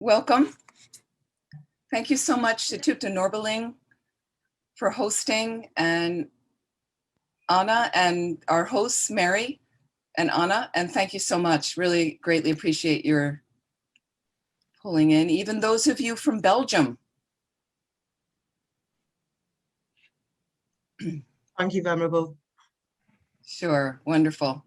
Welcome. Thank you so much to Tupta Norbeling for hosting, and Anna and our hosts, Mary and Anna, and thank you so much. Really greatly appreciate your pulling in, even those of you from Belgium. Thank you, Venerable. Sure, wonderful.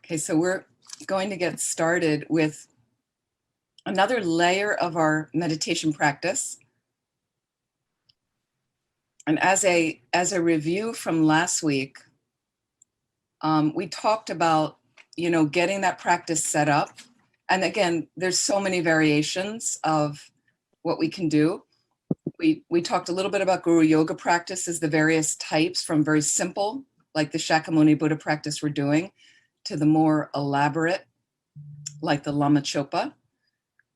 Okay, so we're going to get started with another layer of our meditation practice. And as a review from last week, we talked about, getting that practice set up. And again, there's so many variations of what we can do. We talked a little bit about Guru Yoga practices, the various types, from very simple, like the Shakamuni Buddha practice we're doing, to the more elaborate, like the Lama Chopa.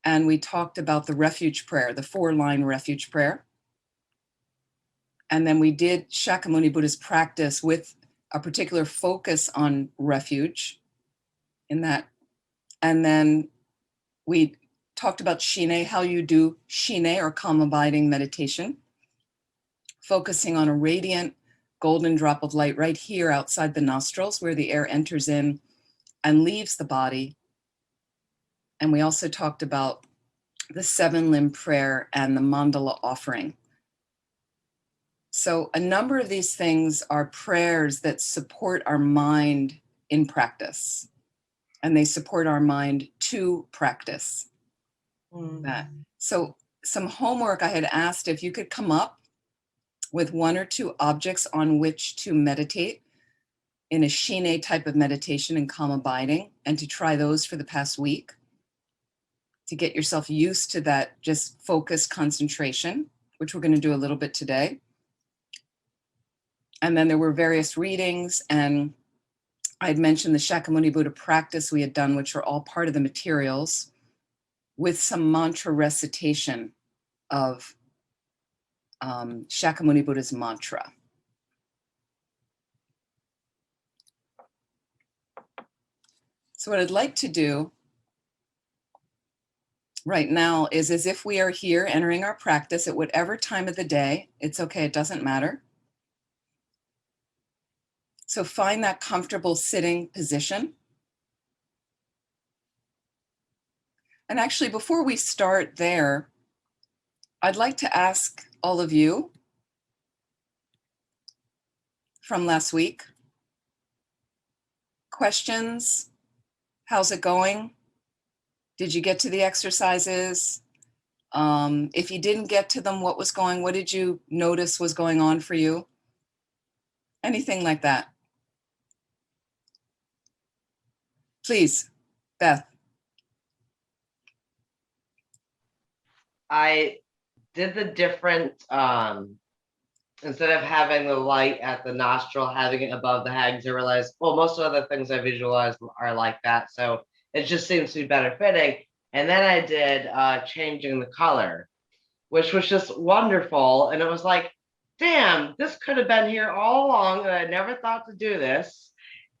And we talked about the refuge prayer, the 4-line refuge prayer. And then we did Shakamuni Buddha's practice with a particular focus on refuge in that. And then we talked about Shine, how you do Shine, or calm abiding meditation, focusing on a radiant golden drop of light right here outside the nostrils, where the air enters in and leaves the body. And we also talked about the 7-limb prayer and the mandala offering. So a number of these things are prayers that support our mind in practice, and they support our mind to practice that. So some homework, I had asked if you could come up with 1 or 2 objects on which to meditate in a Shine type of meditation and calm abiding, and to try those for the past week to get yourself used to that just focused concentration, which we're going to do a little bit today. And then there were various readings, and I had mentioned the Shakamuni Buddha practice we had done, which are all part of the materials, with some mantra recitation of Shakamuni Buddha's mantra. So what I'd like to do right now is as if we are here entering our practice at whatever time of the day. It's okay, it doesn't matter. So find that comfortable sitting position. And actually, before we start there, I'd like to ask all of you from last week questions. How's it going? Did you get to the exercises? If you didn't get to them, what did you notice was going on for you? Anything like that. Please, Beth. I did the different, instead of having the light at the nostril, having it above the head, I realized, well, most of the things I visualized are like that. So it just seems to be better fitting. And then I did changing the color, which was just wonderful. And it was like, damn, this could have been here all along, and I never thought to do this.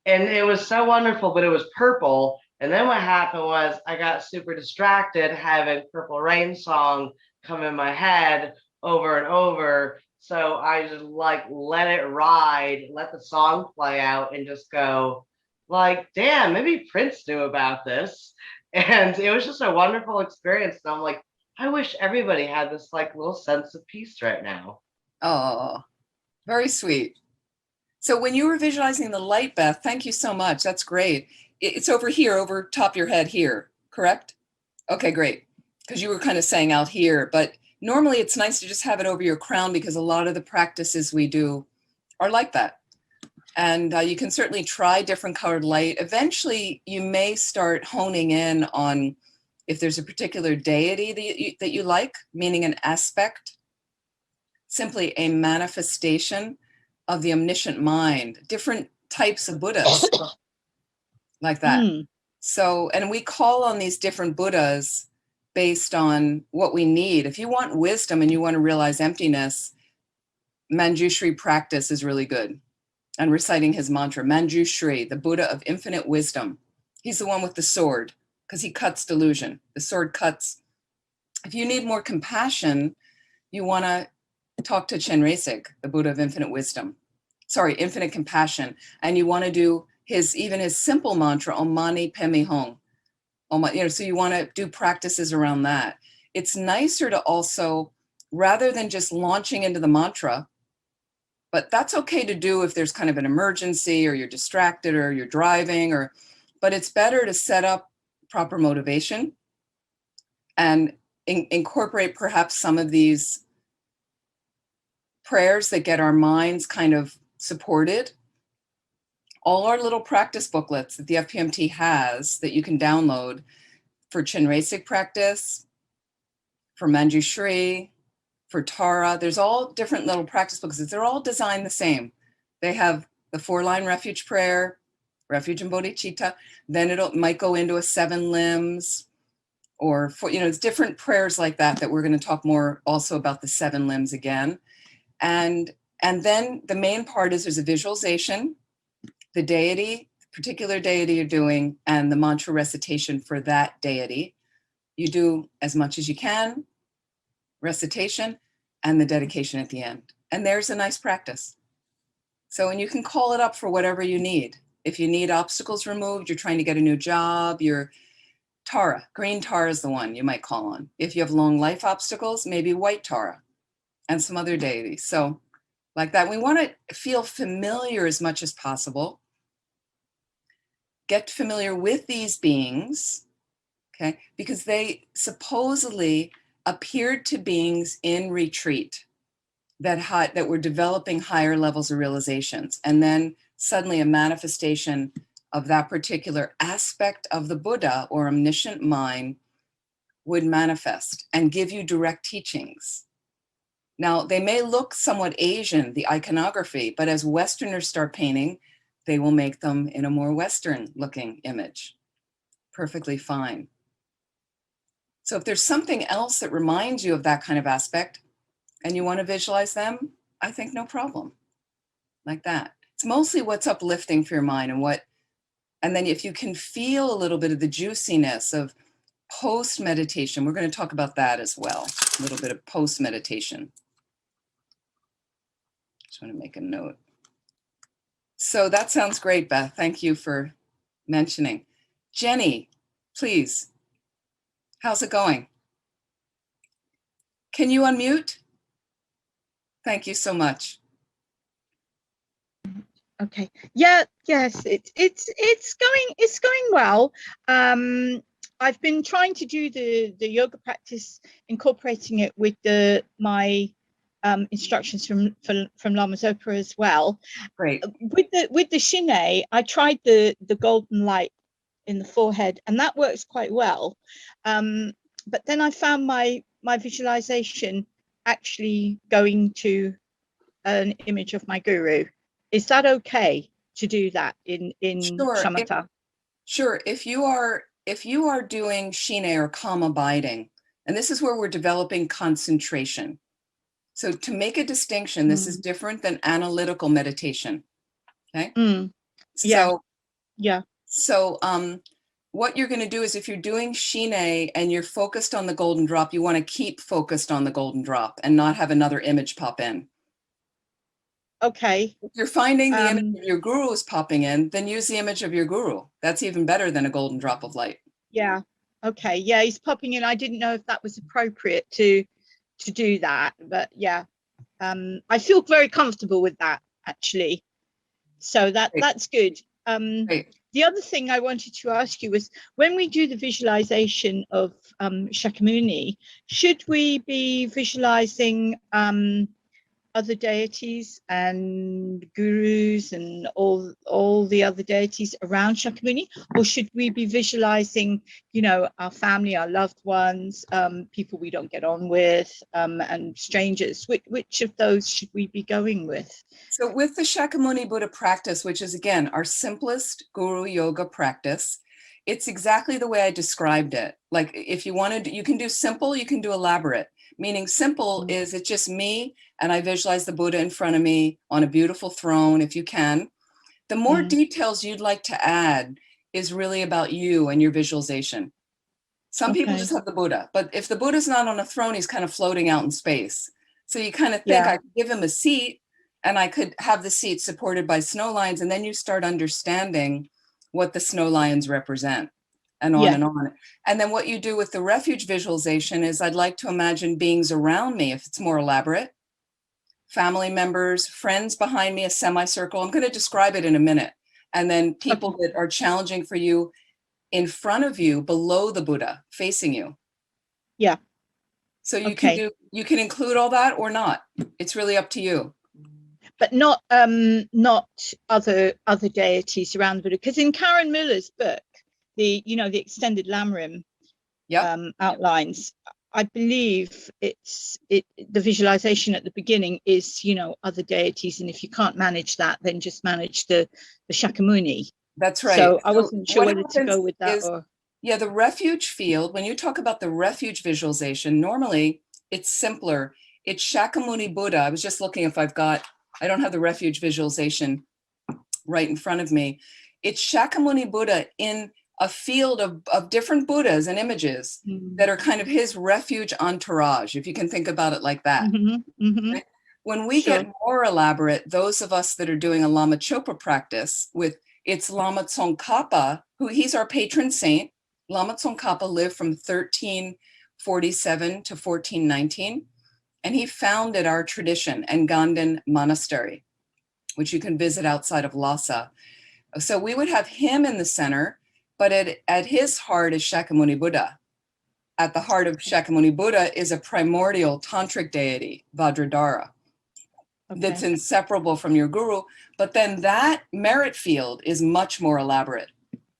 And it was so wonderful, but it was purple. And then what happened was I got super distracted having Purple Rain song come in my head over and over. So I just let it ride, let the song play out, and just go damn, maybe Prince knew about this. And it was just a wonderful experience. And I'm like, I wish everybody had this little sense of peace right now. Oh, very sweet. So when you were visualizing the light, Beth, thank you so much. That's great. It's over here, over top your head here, correct? Okay, great. Because you were kind of saying out here, but normally it's nice to just have it over your crown, because a lot of the practices we do are like that. And you can certainly try different colored light. Eventually, you may start honing in on if there's a particular deity that you like, meaning an aspect, simply a manifestation of the omniscient mind, different types of Buddhas like that. So, and we call on these different Buddhas based on what we need. If you want wisdom and you want to realize emptiness, Manjushri practice is really good. and reciting his mantra, Manjushri, the Buddha of infinite wisdom. He's the one with the sword, because he cuts delusion. The sword cuts. If you need more compassion, you want to talk to Chenrezig, the Buddha of infinite wisdom. Sorry, infinite compassion. And you want to do even his simple mantra, Om Mani Padme Hum. So you want to do practices around that. It's nicer to also, rather than just launching into the mantra, but that's okay to do if there's kind of an emergency or you're distracted or you're driving, but it's better to set up proper motivation and incorporate perhaps some of these prayers that get our minds kind of supported. All our little practice booklets that the FPMT has that you can download for Chenrezig practice, for Manjushri, for Tara, there's all different little practice books. They're all designed the same. They have the 4-line refuge prayer, refuge and bodhicitta, then it might go into a 7 limbs, or it's different prayers like that we're going to talk more also about the 7 limbs again. And then the main part is there's a visualization, the deity, particular deity you're doing, and the mantra recitation for that deity. You do as much as you can, recitation, and the dedication at the end. And there's a nice practice. So, and you can call it up for whatever you need. If you need obstacles removed, you're trying to get a new job, you're Tara, green Tara is the one you might call on. If you have long life obstacles, maybe white Tara and some other deities. So like that, we want to feel familiar as much as possible. Get familiar with these beings, okay? Because they supposedly appeared to beings in retreat that were developing higher levels of realizations. And then suddenly a manifestation of that particular aspect of the Buddha or omniscient mind would manifest and give you direct teachings. Now, they may look somewhat Asian, the iconography, but as Westerners start painting, they will make them in a more Western looking image. Perfectly fine. So if there's something else that reminds you of that kind of aspect and you want to visualize them, I think no problem. Like that. It's mostly what's uplifting for your mind and then if you can feel a little bit of the juiciness of post-meditation, we're going to talk about that as well. A little bit of post-meditation. Just want to make a note. So that sounds great, Beth. Thank you for mentioning. Jenny, please. How's it going? Can you unmute? Thank you so much. Okay. Yeah. Yes. It's going well. I've been trying to do the yoga practice, incorporating it with my instructions from Lama Zopa as well. Great. With the Shine, I tried the golden light in the forehead, and that works quite well. But then I found my visualization actually going to an image of my guru. Is that okay to do that in Sure. shamatha? Sure. If you are doing Shine or calm abiding, and this is where we're developing concentration. So to make a distinction, this is different than analytical meditation. Okay. Yeah. So, yeah. So what you're going to do is if you're doing Shine and you're focused on the golden drop, you want to keep focused on the golden drop and not have another image pop in. Okay. If you're finding the image of your guru is popping in, then use the image of your guru. That's even better than a golden drop of light. Yeah. Okay. Yeah, he's popping in. I didn't know if that was appropriate to do that, but yeah. I feel very comfortable with that actually. So that's good. The other thing I wanted to ask you was, when we do the visualization of Shakamuni, should we be visualizing other deities and gurus and all the other deities around Shakamuni, or should we be visualizing, our family, our loved ones, people we don't get on with, and strangers? Which of those should we be going with? So with the Shakamuni Buddha practice, which is again our simplest guru yoga practice, it's exactly the way I described it. Like if you wanted, you can do simple, you can do elaborate. Meaning simple is it's just me and I visualize the Buddha in front of me on a beautiful throne, if you can. The more details you'd like to add is really about you and your visualization. Some people Okay. just have the Buddha, but if the Buddha's not on a throne, he's kind of floating out in space. So you kind of think, Yeah. I could give him a seat and I could have the seat supported by snow lions, and then you start understanding what the snow lions represent, and on Yeah. and on. And then what you do with the refuge visualization is, I'd like to imagine beings around me, if it's more elaborate, family members, friends behind me, a semicircle. I'm going to describe it in a minute. And then people that are challenging for you in front of you, below the Buddha, facing you. Yeah. So you Okay. you can include all that or not. It's really up to you. But not other deities around the Buddha. Because in Karen Miller's book, the extended Lamrim outlines, I believe the visualization at the beginning is, other deities, and if you can't manage that, then just manage the Shakamuni. That's right. So I wasn't sure whether to go with that or. Yeah, the refuge field, when you talk about the refuge visualization, normally it's simpler. It's Shakamuni Buddha. I was just looking if I don't have the refuge visualization right in front of me. It's Shakamuni Buddha in a field of different Buddhas and images that are kind of his refuge entourage, if you can think about it like that. Right? When we get more elaborate, those of us that are doing a Lama Chopa practice with, it's Lama Tsongkhapa, he's our patron saint. Lama Tsongkhapa lived from 1347 to 1419, and he founded our tradition, Kopan Monastery, which you can visit outside of Lhasa. So we would have him in the center, but at his heart is Shakamuni Buddha. At the heart of Shakamuni Buddha is a primordial tantric deity, Vajradhara, that's inseparable from your guru. But then that merit field is much more elaborate,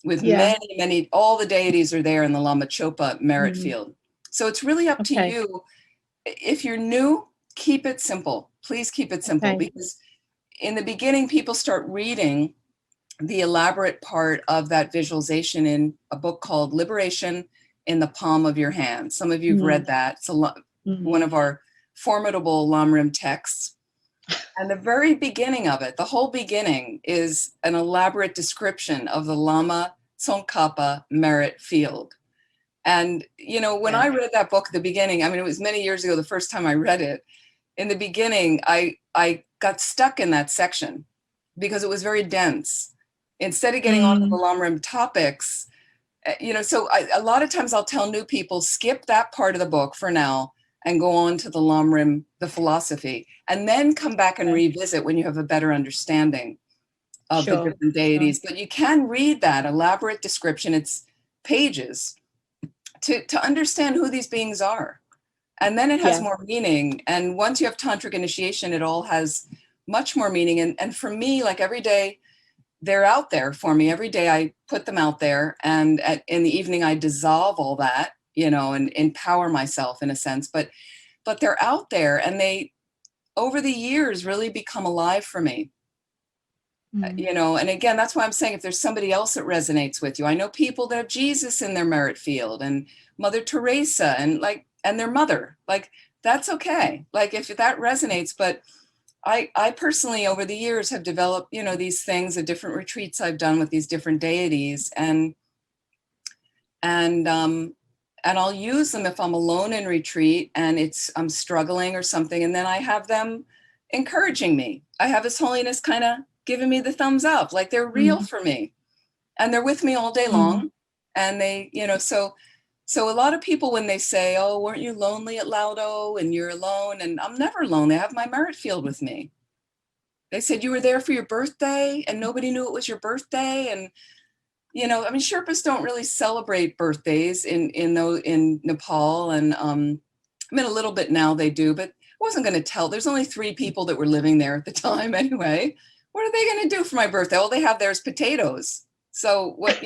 with many, all the deities are there in the Lama Chopa merit field. So it's really up to you. If you're new, keep it simple. Please keep it simple, because in the beginning, people start reading the elaborate part of that visualization in a book called Liberation in the Palm of Your Hand. Some of you have read that. It's one of our formidable Lamrim texts. And the very beginning of it, the whole beginning, is an elaborate description of the Lama Tsongkhapa merit field. And, when I read that book at the beginning, it was many years ago, the first time I read it. In the beginning, I got stuck in that section because it was very dense. Instead of getting on to the Lamrim topics, so a lot of times I'll tell new people, skip that part of the book for now and go on to the Lamrim, the philosophy, and then come back and revisit when you have a better understanding of the different deities. But you can read that elaborate description, it's pages, to understand who these beings are. And then it has more meaning. And once you have tantric initiation, it all has much more meaning. And for me, like every day, they're out there for me. Every day I put them out there, and in the evening I dissolve all that, and empower myself in a sense. But they're out there, and they, over the years, really become alive for me. And again, that's why I'm saying, if there's somebody else that resonates with you, I know people that have Jesus in their merit field, and Mother Teresa, and their mother, that's okay. If that resonates, but I personally, over the years, have developed, these things, the different retreats I've done with these different deities, and I'll use them if I'm alone in retreat and I'm struggling or something, and then I have them encouraging me. I have His Holiness kind of giving me the thumbs up, like they're real for me, and they're with me all day long, and they, So a lot of people, when they say, oh, weren't you lonely at Laudo and you're alone? And I'm never lonely. I have my merit field with me. They said you were there for your birthday and nobody knew it was your birthday. And, Sherpas don't really celebrate birthdays in Nepal. And a little bit now they do, but I wasn't going to tell. There's only 3 people that were living there at the time anyway. What are they going to do for my birthday? All they have there is potatoes. So what,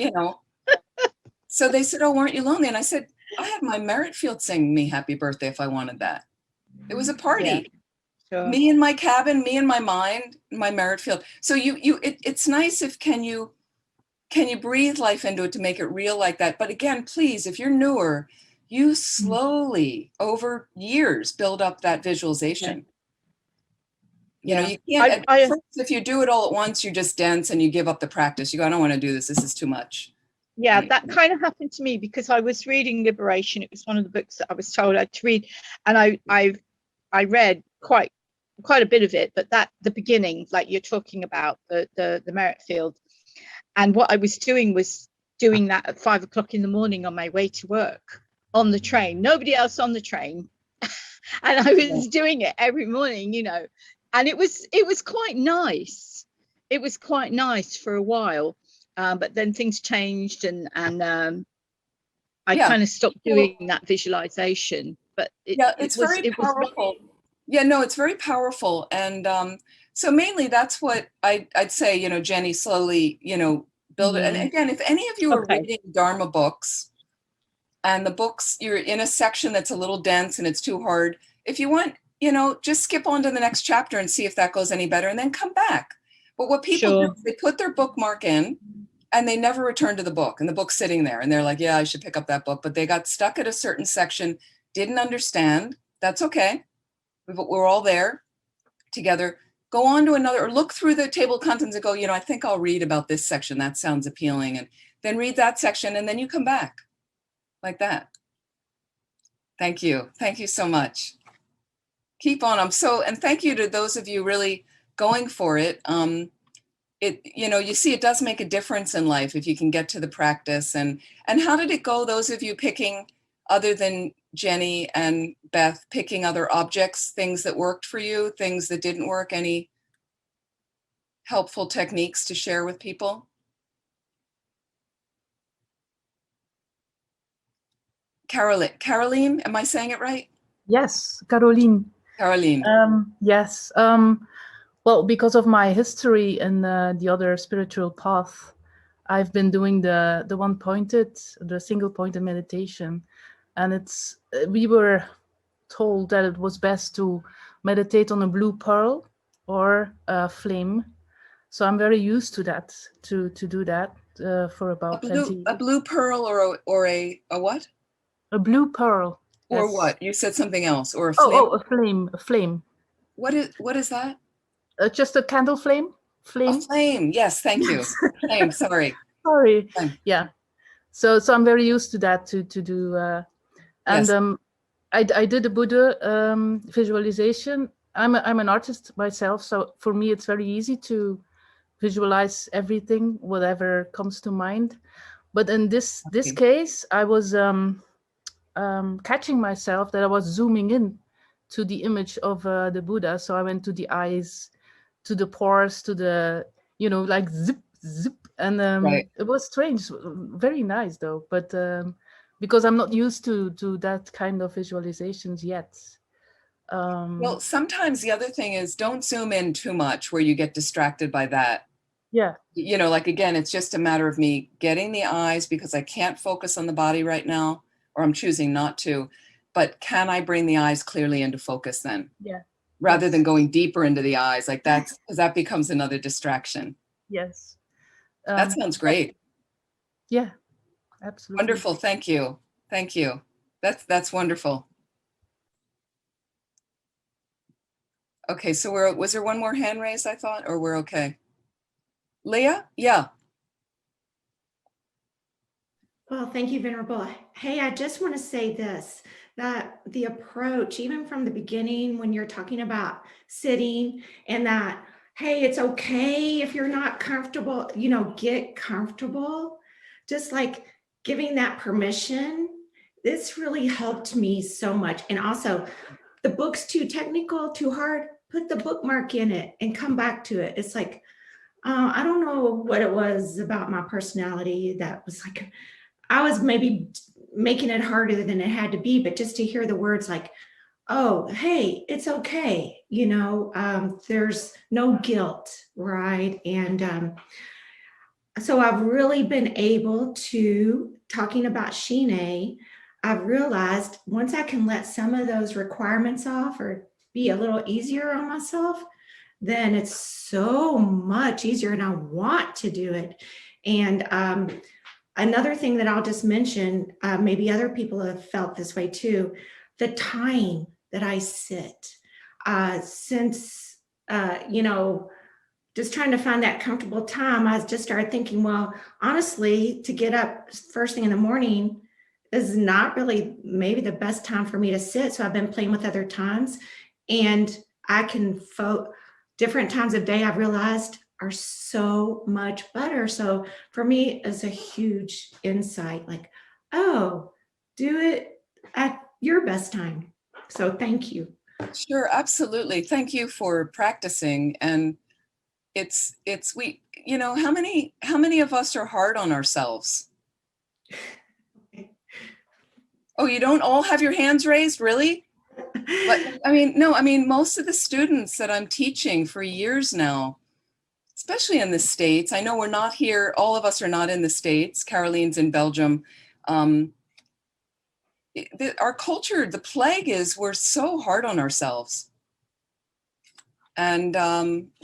So they said, oh, weren't you lonely? And I said, I had my merit field sing me happy birthday if I wanted that. It was a party. Me in my cabin, me in my mind, my merit field. So it's nice if can you breathe life into it to make it real like that. But again, please, if you're newer, you slowly over years build up that visualization. You know, Yeah. you can't, I- at first, if you do it all at once, you're just dense and you give up the practice. You go, I don't want to do this. This is too much. Yeah, that kind of happened to me because I was reading Liberation. It was one of the books that I was told I had to read, and I read quite a bit of it. But the beginning, like you're talking about the merit field, and what I was doing that at 5 o'clock in the morning on my way to work on the train. Nobody else on the train, and I was doing it every morning, you know, and it was quite nice. It was quite nice for a while. But then things changed, and I kind of stopped doing that visualization. But it's very powerful. Yeah, no, it's very powerful. And so mainly that's what I'd say, you know, Jenny, slowly, you know, build it. And again, if any of you are reading Dharma books and the books, you're in a section that's a little dense and it's too hard, if you want, you know, just skip on to the next chapter and see if that goes any better and then come back. But what people do is they put their bookmark in and they never return to the book, and the book's sitting there and they're like, yeah, I should pick up that book. But they got stuck at a certain section, didn't understand. That's okay. We're all there together. Go on to another, or look through the table of contents and go, you know, I think I'll read about this section. That sounds appealing. And then read that section and then you come back like that. Thank you. Thank you so much. Keep on. And thank you to those of you really going for it. You know, you see, it does make a difference in life if you can get to the practice. And how did it go? Those of you picking, other than Jenny and Beth, picking other objects, things that worked for you, things that didn't work, any helpful techniques to share with people? Caroline, am I saying it right? Yes, Caroline. Caroline. Yes. Well, because of my history in the other spiritual path, I've been doing the single pointed meditation. And we were told that it was best to meditate on a blue pearl or a flame. So I'm very used to that, to do that for about 20 years. A blue pearl or a what? A blue pearl. Or yes. what? You said something else. Or a flame? Oh, a flame. What is that? Just a candle flame. A flame. Yes, thank you. Flame. Sorry. Sorry. Flame. Yeah. So I'm very used to that to do. And yes. I did a Buddha visualization. I'm an artist myself, so for me it's very easy to visualize everything, whatever comes to mind. But in this case, I was catching myself that I was zooming in to the image of the Buddha. So I went to the eyes, to the pores, to the, you know, like zip, zip. And it was strange, very nice though. But because I'm not used to that kind of visualizations yet. Well, sometimes the other thing is don't zoom in too much where you get distracted by that. Yeah. You know, like, again, it's just a matter of me getting the eyes because I can't focus on the body right now, or I'm choosing not to. But can I bring the eyes clearly into focus then? Yeah. Rather than going deeper into the eyes, like that's because that becomes another distraction. Yes. That sounds great. Yeah, absolutely. Wonderful. Thank you. Thank you. That's wonderful. Okay, so was there one more hand raised, I thought, or we're okay? Leah? Yeah. Well, thank you, Venerable. Hey, I just want to say this, that the approach, even from the beginning, when you're talking about sitting and that, hey, it's okay if you're not comfortable, you know, get comfortable, just like giving that permission, this really helped me so much. And also, the book's too technical, too hard, put the bookmark in it and come back to it. It's like, I don't know what it was about my personality that was like, I was maybe making it harder than it had to be, but just to hear the words like, oh, hey, it's okay. You know, there's no guilt, right? And so I've really been able to, talking about Shine, I've realized once I can let some of those requirements off or be a little easier on myself, then it's so much easier and I want to do it. And another thing that I'll just mention, maybe other people have felt this way too, the time that I sit. Since you know, just trying to find that comfortable time, I just started thinking, well, honestly, to get up first thing in the morning is not really maybe the best time for me to sit. So I've been playing with other times, and I can different times of day I've realized are so much better. So for me, it's a huge insight, like, oh, do it at your best time. So thank you. Sure, absolutely. Thank you for practicing. And we, you know, how many of us are hard on ourselves? Oh, you don't all have your hands raised, really? But I mean, no, I mean, most of the students that I'm teaching for years now, especially in the States, I know we're not here, all of us are not in the States, Caroline's in Belgium. Our culture, the plague is we're so hard on ourselves. And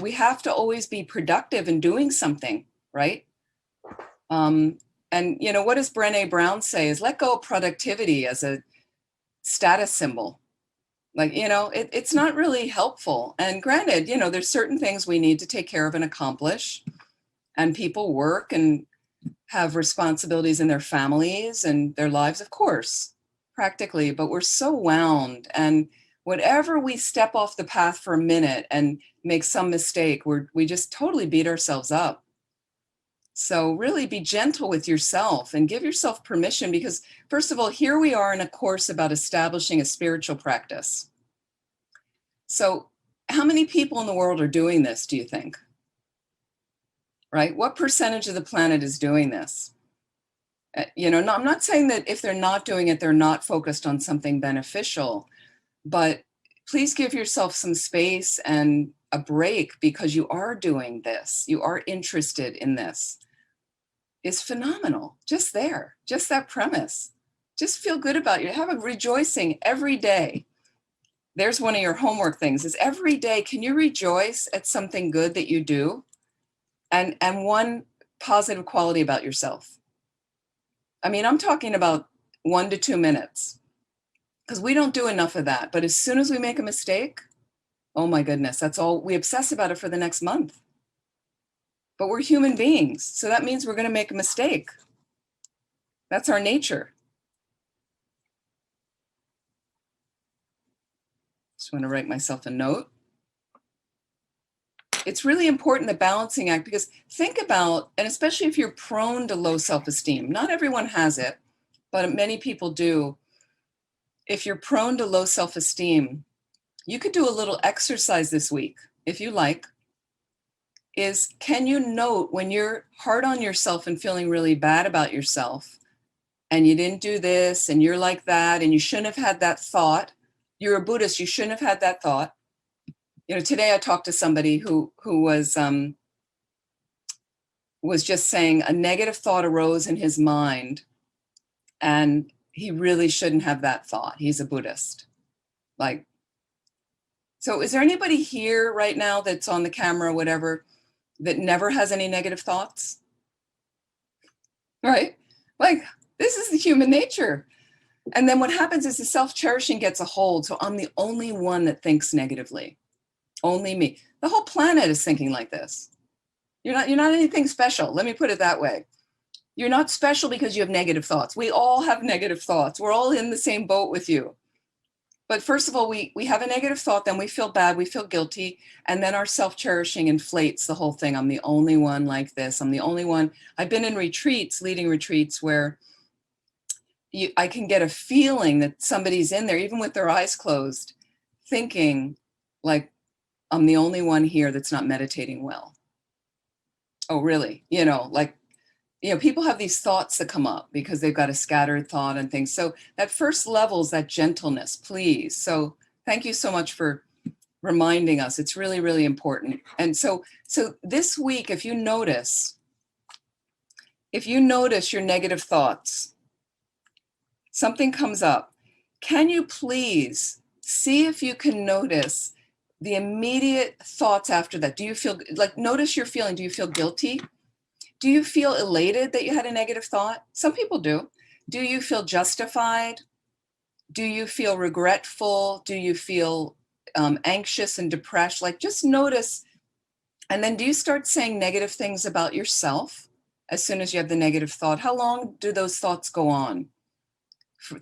we have to always be productive in doing something, right? And you know, what does Brené Brown say is let go of productivity as a status symbol. Like, you know, it's not really helpful. And granted, you know, there's certain things we need to take care of and accomplish. And people work and have responsibilities in their families and their lives, of course, practically, but we're so wound. And whatever we step off the path for a minute and make some mistake, we just totally beat ourselves up. So really be gentle with yourself and give yourself permission, because first of all, here we are in a course about establishing a spiritual practice. So how many people in the world are doing this, do you think? Right? What percentage of the planet is doing this? You know, I'm not saying that if they're not doing it, they're not focused on something beneficial, but please give yourself some space and a break, because you are doing this. You are interested in this. Is phenomenal. Just there, just that premise. Just feel good about you. Have a rejoicing every day. There's one of your homework things is every day, can you rejoice at something good that you do? And one positive quality about yourself. I mean, I'm talking about 1 to 2 minutes, because we don't do enough of that. But as soon as we make a mistake, oh my goodness, that's all, we obsess about it for the next month. But we're human beings, so that means we're going to make a mistake. That's our nature. Just want to write myself a note. It's really important, the balancing act, because think about, and especially if you're prone to low self-esteem, not everyone has it, but many people do. If you're prone to low self-esteem, you could do a little exercise this week, if you like, is can you note when you're hard on yourself and feeling really bad about yourself, and you didn't do this, and you're like that, and you shouldn't have had that thought. You're a Buddhist, you shouldn't have had that thought. You know, today I talked to somebody who was just saying a negative thought arose in his mind, and he really shouldn't have that thought. He's a Buddhist. Like, so is there anybody here right now that's on the camera, whatever, that never has any negative thoughts? Right? Like, this is the human nature. And then what happens is the self-cherishing gets a hold. So I'm the only one that thinks negatively. Only me. The whole planet is thinking like this. You're not anything special. Let me put it that way. You're not special because you have negative thoughts. We all have negative thoughts. We're all in the same boat with you. But first of all, we have a negative thought, then we feel bad, we feel guilty, and then our self-cherishing inflates the whole thing. I'm the only one like this. I'm the only one. I've been in retreats, leading retreats, where I can get a feeling that somebody's in there, even with their eyes closed, thinking like, I'm the only one here that's not meditating well. Oh, really? You know, like, you know, people have these thoughts that come up because they've got a scattered thought and things. So that first level is that gentleness, please. So thank you so much for reminding us. It's really, really important. And so this week, if you notice your negative thoughts, something comes up, can you please see if you can notice the immediate thoughts after that? Do you feel, like, notice your feeling? Do you feel guilty? Do you feel elated that you had a negative thought? Some people do. Do you feel justified? Do you feel regretful? Do you feel anxious and depressed, like just notice. And then do you start saying negative things about yourself as soon as you have the negative thought? How long do those thoughts go on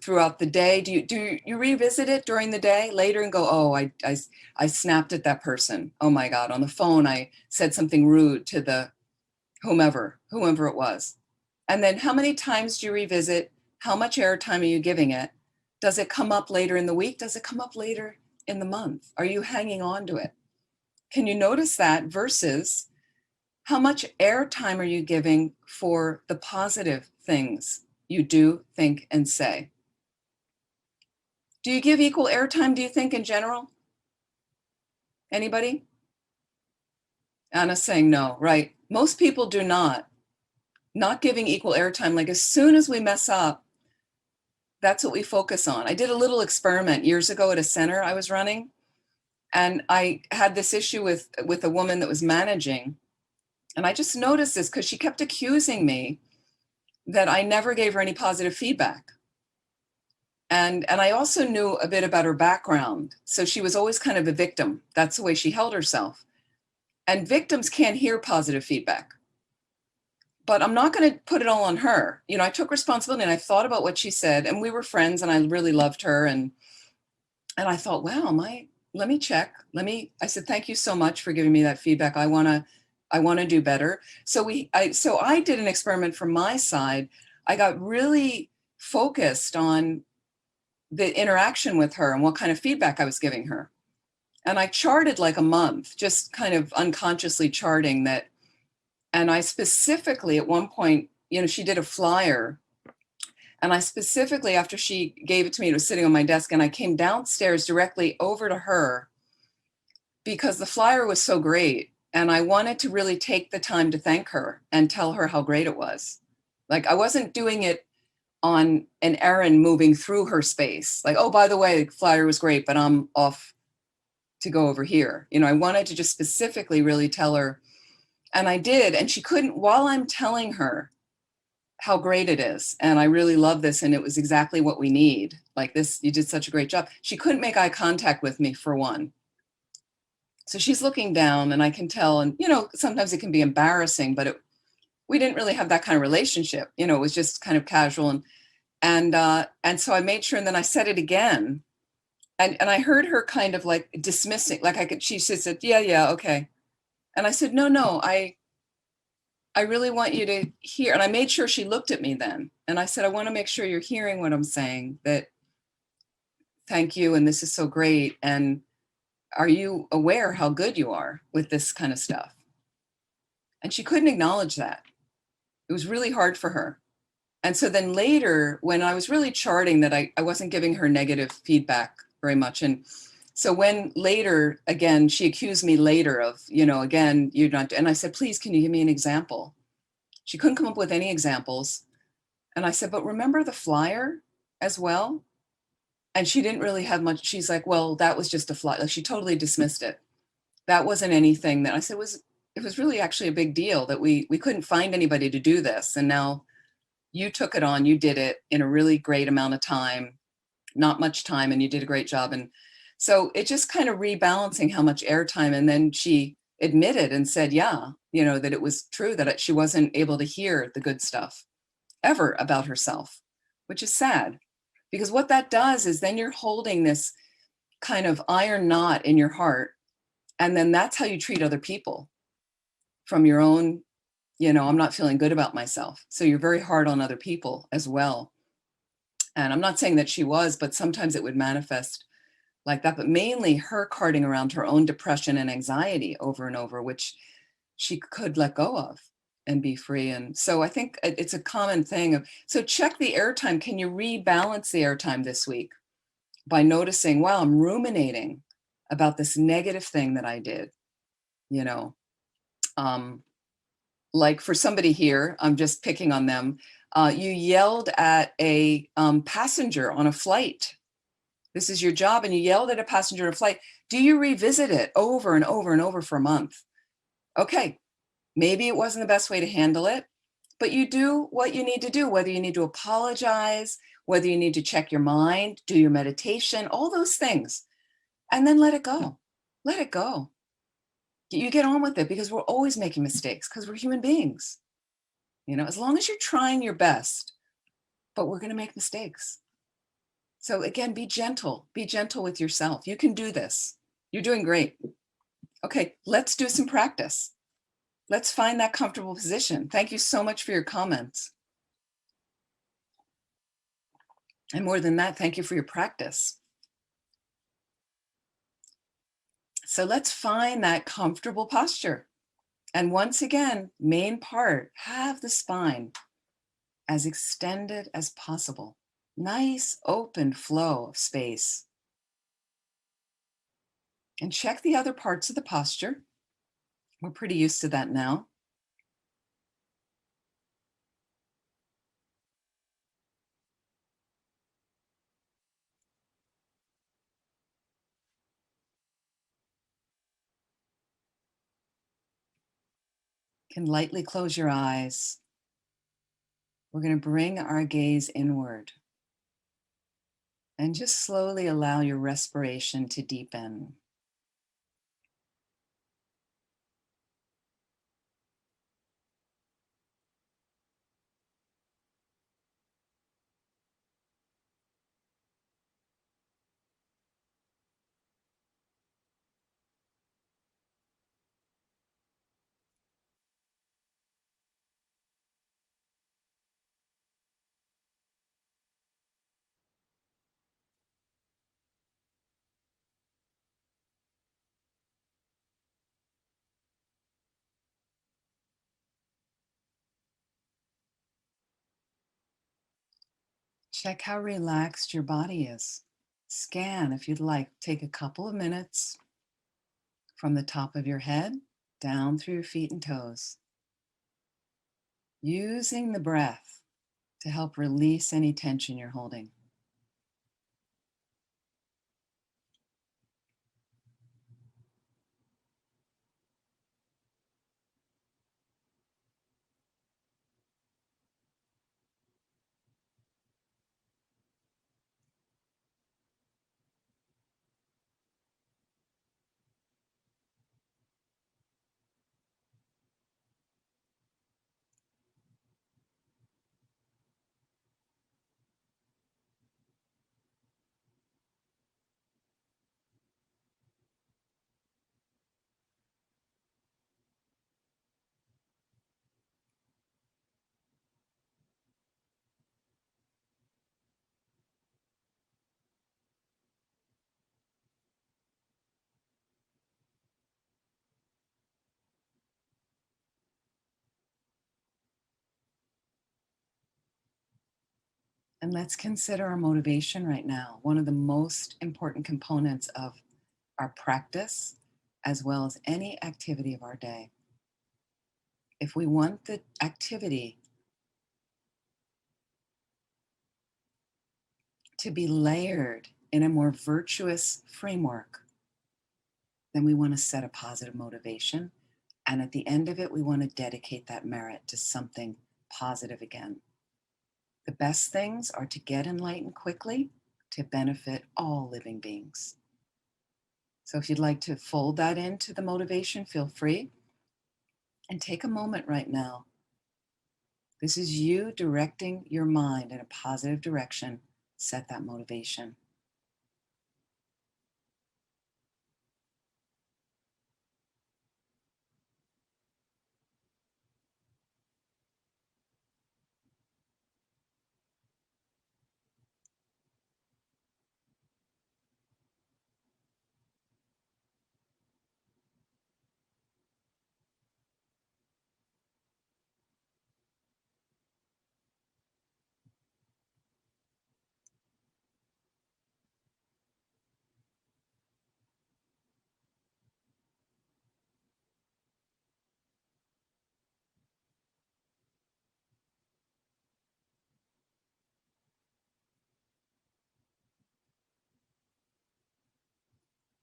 throughout the day? Do you revisit it during the day later and go, oh, I snapped at that person. Oh my God, on the phone, I said something rude to the whomever it was. And then how many times do you revisit? How much airtime are you giving it? Does it come up later in the week? Does it come up later in the month? Are you hanging on to it? Can you notice that versus how much airtime are you giving for the positive things you do, think, and say? Do you give equal airtime, do you think, in general? Anybody? Anna's saying no, right? Most people do not. Not giving equal airtime. Like as soon as we mess up, that's what we focus on. I did a little experiment years ago at a center I was running. And I had this issue with a woman that was managing. And I just noticed this because she kept accusing me that I never gave her any positive feedback. And I also knew a bit about her background. So she was always kind of a victim. That's the way she held herself. And victims can't hear positive feedback. But I'm not going to put it all on her. You know, I took responsibility and I thought about what she said, and we were friends and I really loved her. And I thought, wow, let me check. I said, thank you so much for giving me that feedback. I want to do better. So I did an experiment from my side. I got really focused on the interaction with her and what kind of feedback I was giving her. And I charted like a month, just kind of unconsciously charting that. And I specifically at one point, you know, she did a flyer. And I specifically, after she gave it to me, it was sitting on my desk, and I came downstairs directly over to her because the flyer was so great. And I wanted to really take the time to thank her and tell her how great it was. Like I wasn't doing it on an errand moving through her space. Like, oh, by the way, the flyer was great, but I'm off to go over here. You know, I wanted to just specifically really tell her. And I did. And she couldn't, while I'm telling her how great it is, and I really love this, and it was exactly what we need. Like this, you did such a great job. She couldn't make eye contact with me for one. So she's looking down and I can tell, and you know, sometimes it can be embarrassing, but we didn't really have that kind of relationship. You know, it was just kind of casual. And so I made sure, and then I said it again. And I heard her kind of like dismissing, like she said, yeah, okay. And I said, no, I really want you to hear. And I made sure she looked at me then. And I said, I want to make sure you're hearing what I'm saying, that thank you. And this is so great. And are you aware how good you are with this kind of stuff? And she couldn't acknowledge that. It was really hard for her. And so then later, when I was really charting that I wasn't giving her negative feedback very much. And so when later, again, she accused me later of, you know, again, you're not, and I said, please, can you give me an example? She couldn't come up with any examples. And I said, but remember the flyer as well? And she didn't really have much. She's like, well, that was just a flyer. Like she totally dismissed it. That wasn't anything that I said it was really actually a big deal that we couldn't find anybody to do this. And now you took it on, you did it in a really great amount of time, not much time, and you did a great job. And so it just kind of rebalancing how much airtime. And then she admitted and said, yeah, you know, that it was true that she wasn't able to hear the good stuff ever about herself, which is sad. Because what that does is then you're holding this kind of iron knot in your heart. And then that's how you treat other people from your own, you know, I'm not feeling good about myself. So you're very hard on other people as well. And I'm not saying that she was, but sometimes it would manifest like that, but mainly her carting around her own depression and anxiety over and over, which she could let go of and be free. And so I think it's a common thing of, so check the airtime. Can you rebalance the airtime this week by noticing, wow, I'm ruminating about this negative thing that I did, you know, like for somebody here, I'm just picking on them. You yelled at a passenger on a flight. This is your job, and you yelled at a passenger on a flight. Do you revisit it over and over and over for a month? Okay, maybe it wasn't the best way to handle it, but you do what you need to do, whether you need to apologize, whether you need to check your mind, do your meditation, all those things. And then let it go. Let it go. You get on with it, because we're always making mistakes, because we're human beings. You know, as long as you're trying your best, but we're going to make mistakes. So again, be gentle with yourself. You can do this. You're doing great. Okay, let's do some practice. Let's find that comfortable position. Thank you so much for your comments. And more than that, thank you for your practice. So let's find that comfortable posture. And once again, main part, have the spine as extended as possible. Nice open flow of space. And check the other parts of the posture. We're pretty used to that now. You can lightly close your eyes. We're going to bring our gaze inward and just slowly allow your respiration to deepen. Check how relaxed your body is. Scan, if you'd like, take a couple of minutes from the top of your head down through your feet and toes, using the breath to help release any tension you're holding. And let's consider our motivation right now. One of the most important components of our practice, as well as any activity of our day. If we want the activity to be layered in a more virtuous framework, then we want to set a positive motivation. And at the end of it, we want to dedicate that merit to something positive again. The best things are to get enlightened quickly to benefit all living beings. So if you'd like to fold that into the motivation, feel free. And take a moment right now. This is you directing your mind in a positive direction. Set that motivation.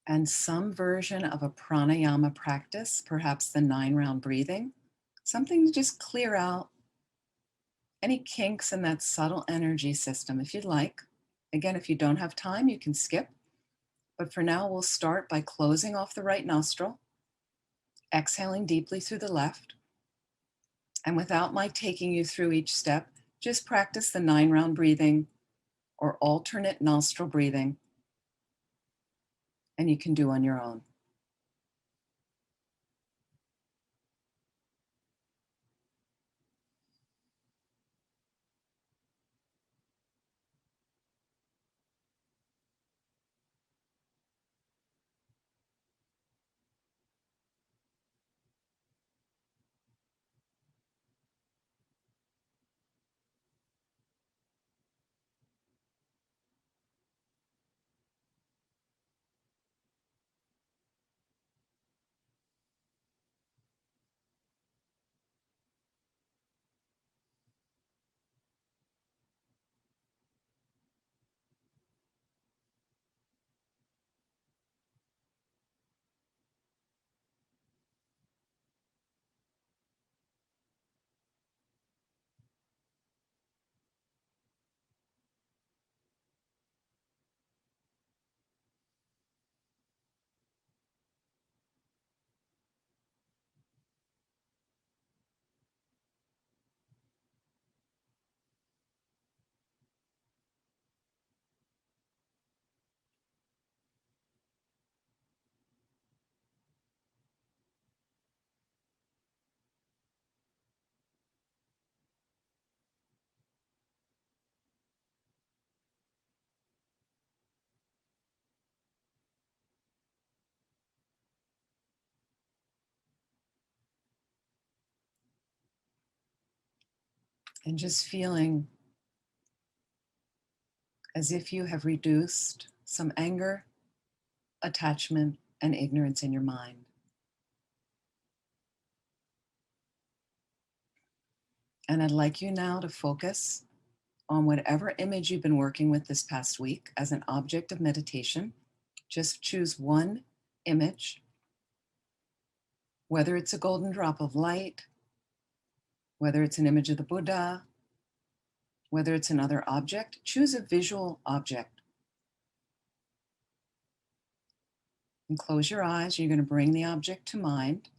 And some version of a pranayama practice, perhaps the 9-round breathing, something to just clear out any kinks in that subtle energy system if you'd like. Again, if you don't have time, you can skip. But for now, we'll start by closing off the right nostril, exhaling deeply through the left. And without my taking you through each step, just practice the 9-round breathing or alternate nostril breathing, and you can do on your own. And just feeling as if you have reduced some anger, attachment, and ignorance in your mind. And I'd like you now to focus on whatever image you've been working with this past week as an object of meditation. Just choose one image, whether it's a golden drop of light, whether it's an image of the Buddha, whether it's another object. Choose a visual object. And close your eyes. You're going to bring the object to mind.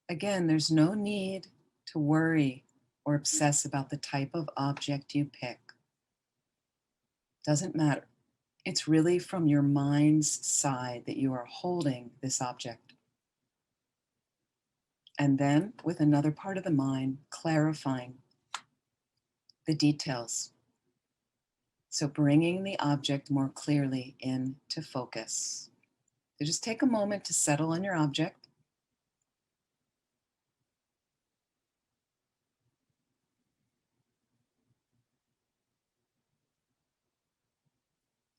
Again, there's no need to worry or obsess about the type of object you pick. Doesn't matter. It's really from your mind's side that you are holding this object. And then with another part of the mind, clarifying the details. So bringing the object more clearly into focus. So just take a moment to settle on your object.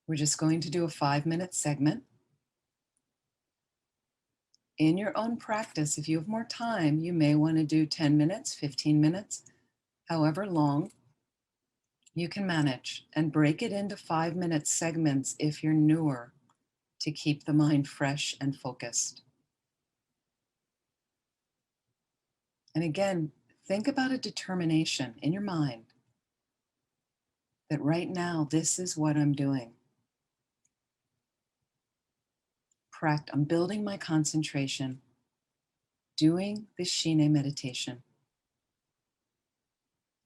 We're just going to do a 5-minute segment. In your own practice, if you have more time, you may want to do 10 minutes, 15 minutes, however long you can manage, and break it into 5-minute segments if you're newer, to keep the mind fresh and focused. And again, think about a determination in your mind that right now, this is what I'm doing. I'm building my concentration, doing the Shine meditation.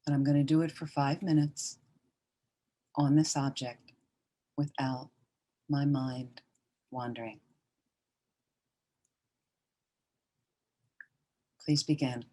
And I'm going to do it for 5 minutes on this object without my mind wandering. Please begin.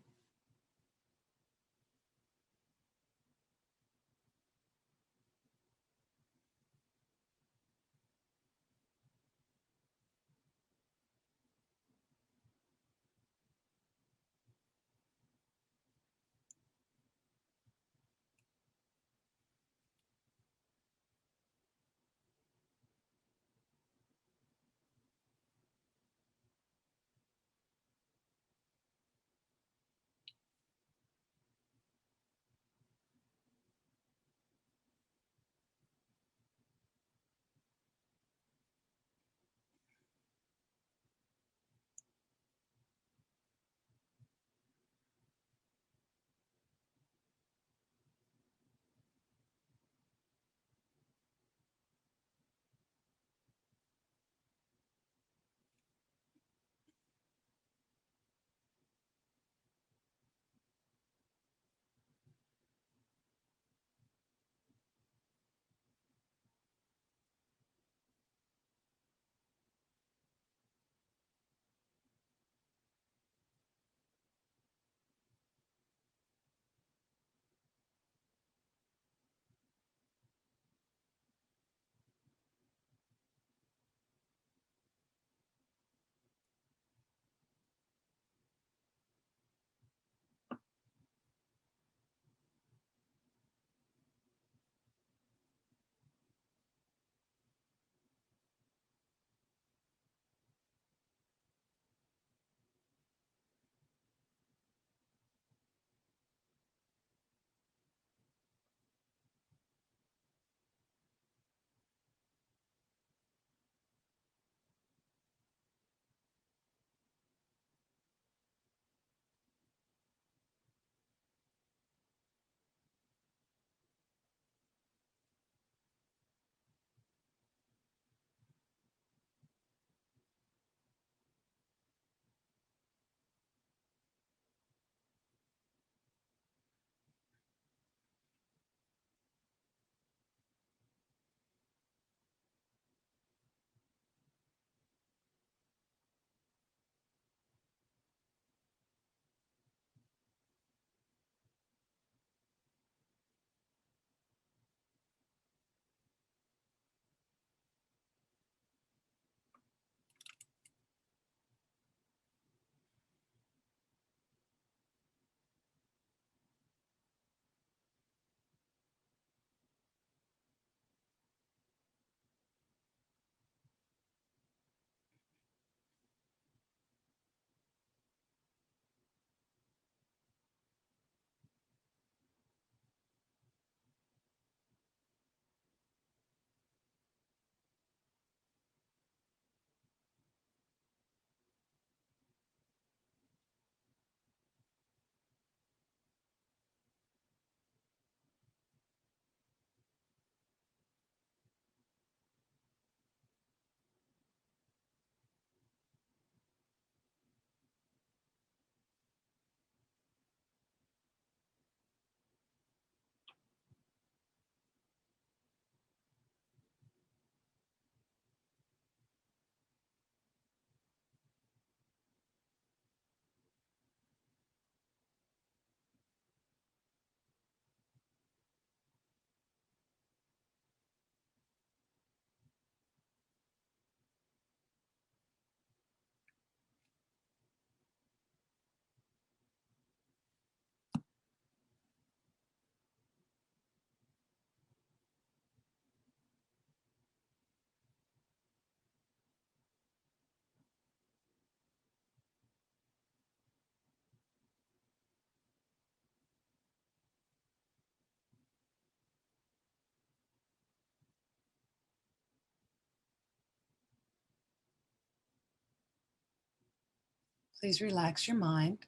Please relax your mind.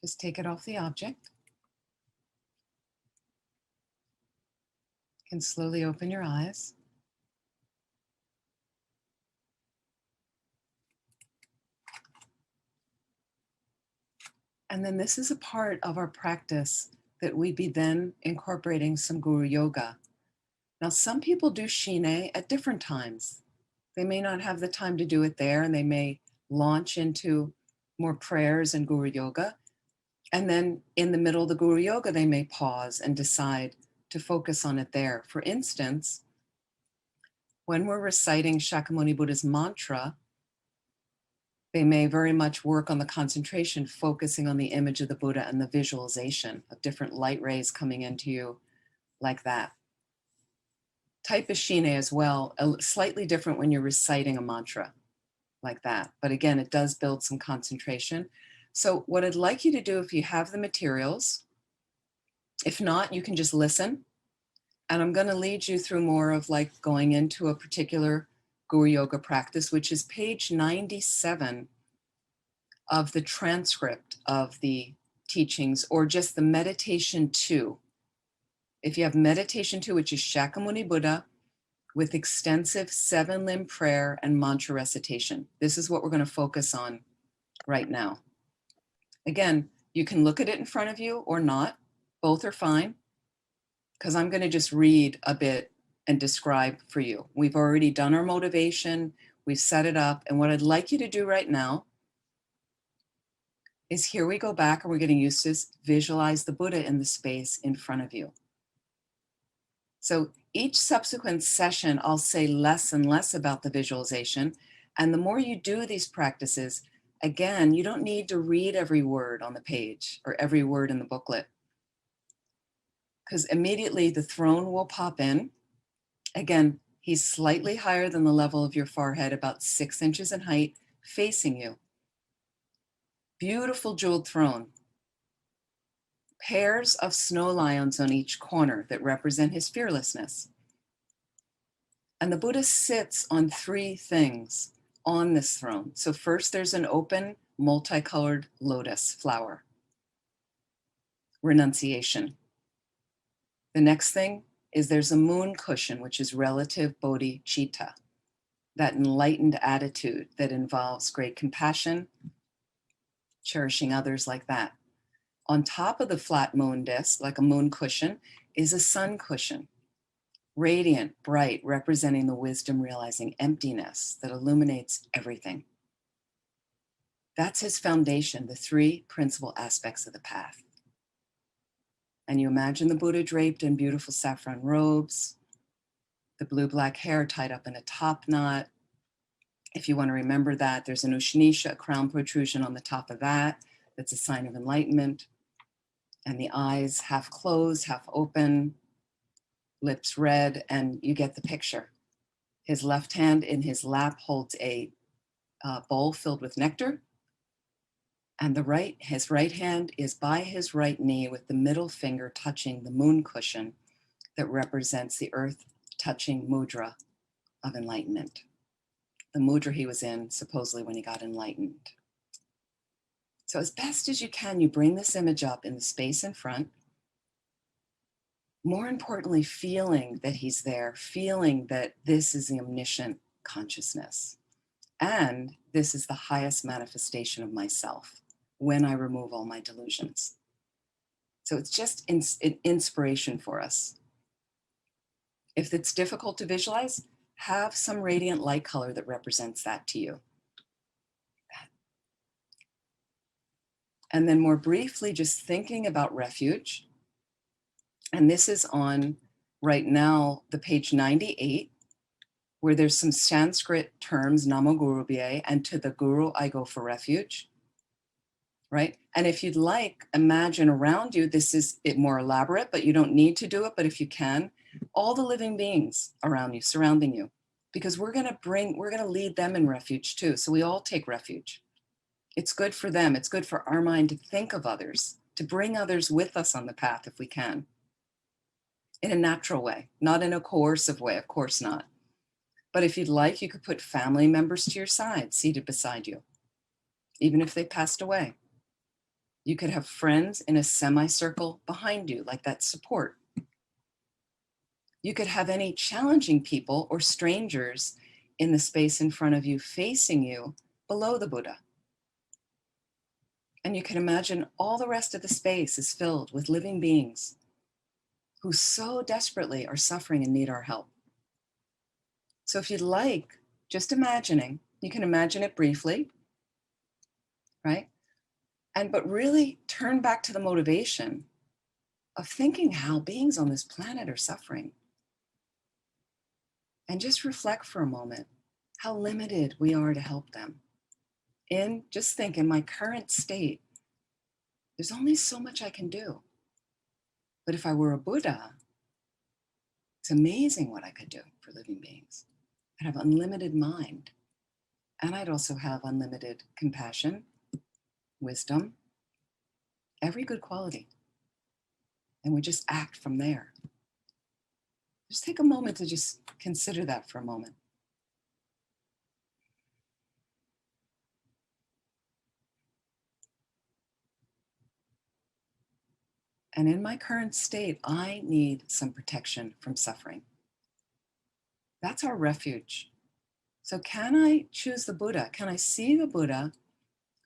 Just take it off the object. You can slowly open your eyes. And then this is a part of our practice that we'd be then incorporating some guru yoga. Now, some people do shine at different times. They may not have the time to do it there, and they may launch into more prayers and guru yoga. And then in the middle of the guru yoga, they may pause and decide to focus on it there. For instance, when we're reciting Shakamuni Buddha's mantra, they may very much work on the concentration, focusing on the image of the Buddha and the visualization of different light rays coming into you like that. Type of shine as well, slightly different when you're reciting a mantra like that. But again, it does build some concentration. So what I'd like you to do, if you have the materials, if not, you can just listen. And I'm going to lead you through more of like going into a particular guru yoga practice, which is page 97 of the transcript of the teachings, or just the meditation 2. If you have meditation 2, which is Shakamuni Buddha with extensive 7-limb prayer and mantra recitation. This is what we're going to focus on right now. Again, you can look at it in front of you or not. Both are fine, because I'm going to just read a bit and describe for you. We've already done our motivation. We've set it up. And what I'd like you to do right now is, here we go back, and we're getting used to this, visualize the Buddha in the space in front of you. So each subsequent session, I'll say less and less about the visualization. And the more you do these practices, again, you don't need to read every word on the page or every word in the booklet, because immediately the throne will pop in. Again, he's slightly higher than the level of your forehead, about 6 inches in height, facing you. Beautiful jeweled throne. Pairs of snow lions on each corner that represent his fearlessness. And the Buddha sits on 3 things on this throne. So first, there's an open, multicolored lotus flower. Renunciation. The next thing is there's a moon cushion, which is relative bodhicitta, that enlightened attitude that involves great compassion, cherishing others like that. On top of the flat moon disk, like a moon cushion, is a sun cushion, radiant, bright, representing the wisdom realizing emptiness that illuminates everything. That's his foundation, the 3 principal aspects of the path. And you imagine the Buddha draped in beautiful saffron robes, the blue-black hair tied up in a top knot. If you want to remember that, there's an Ushnisha, a crown protrusion on the top of that. That's a sign of enlightenment. And the eyes half closed, half open, lips red, and you get the picture. His left hand in his lap holds a bowl filled with nectar. And his right hand is by his right knee, with the middle finger touching the moon cushion that represents the earth touching mudra of enlightenment. The mudra he was in supposedly when he got enlightened. So as best as you can, you bring this image up in the space in front. More importantly, feeling that he's there, feeling that this is the omniscient consciousness. And this is the highest manifestation of myself when I remove all my delusions. So it's just an inspiration for us. If it's difficult to visualize, have some radiant light color that represents that to you. And then more briefly, just thinking about refuge. And this is on, right now, the page 98, where there's some Sanskrit terms, Namo Guru Bhye, and to the Guru I go for refuge, right? And if you'd like, imagine around you, this is it more elaborate, but you don't need to do it, but if you can, all the living beings around you, surrounding you, because we're gonna lead them in refuge too. So we all take refuge. It's good for them. It's good for our mind to think of others, to bring others with us on the path if we can. In a natural way, not in a coercive way, of course not. But if you'd like, you could put family members to your side, seated beside you. even if they passed away. You could have friends in a semicircle behind you, like that support. You could have any challenging people or strangers in the space in front of you, facing you below the Buddha. And you can imagine all the rest of the space is filled with living beings who so desperately are suffering and need our help. So if you'd like, just imagining, you can imagine it briefly, right? But really turn back to the motivation of thinking how beings on this planet are suffering. And just reflect for a moment how limited we are to help them. And just think, in my current state, there's only so much I can do. But if I were a Buddha, it's amazing what I could do for living beings. I'd have unlimited mind. And I'd also have unlimited compassion, wisdom, every good quality. And we just act from there. Just take a moment to just consider that for a moment. And in my current state, I need some protection from suffering. That's our refuge. So can I choose the Buddha? Can I see the Buddha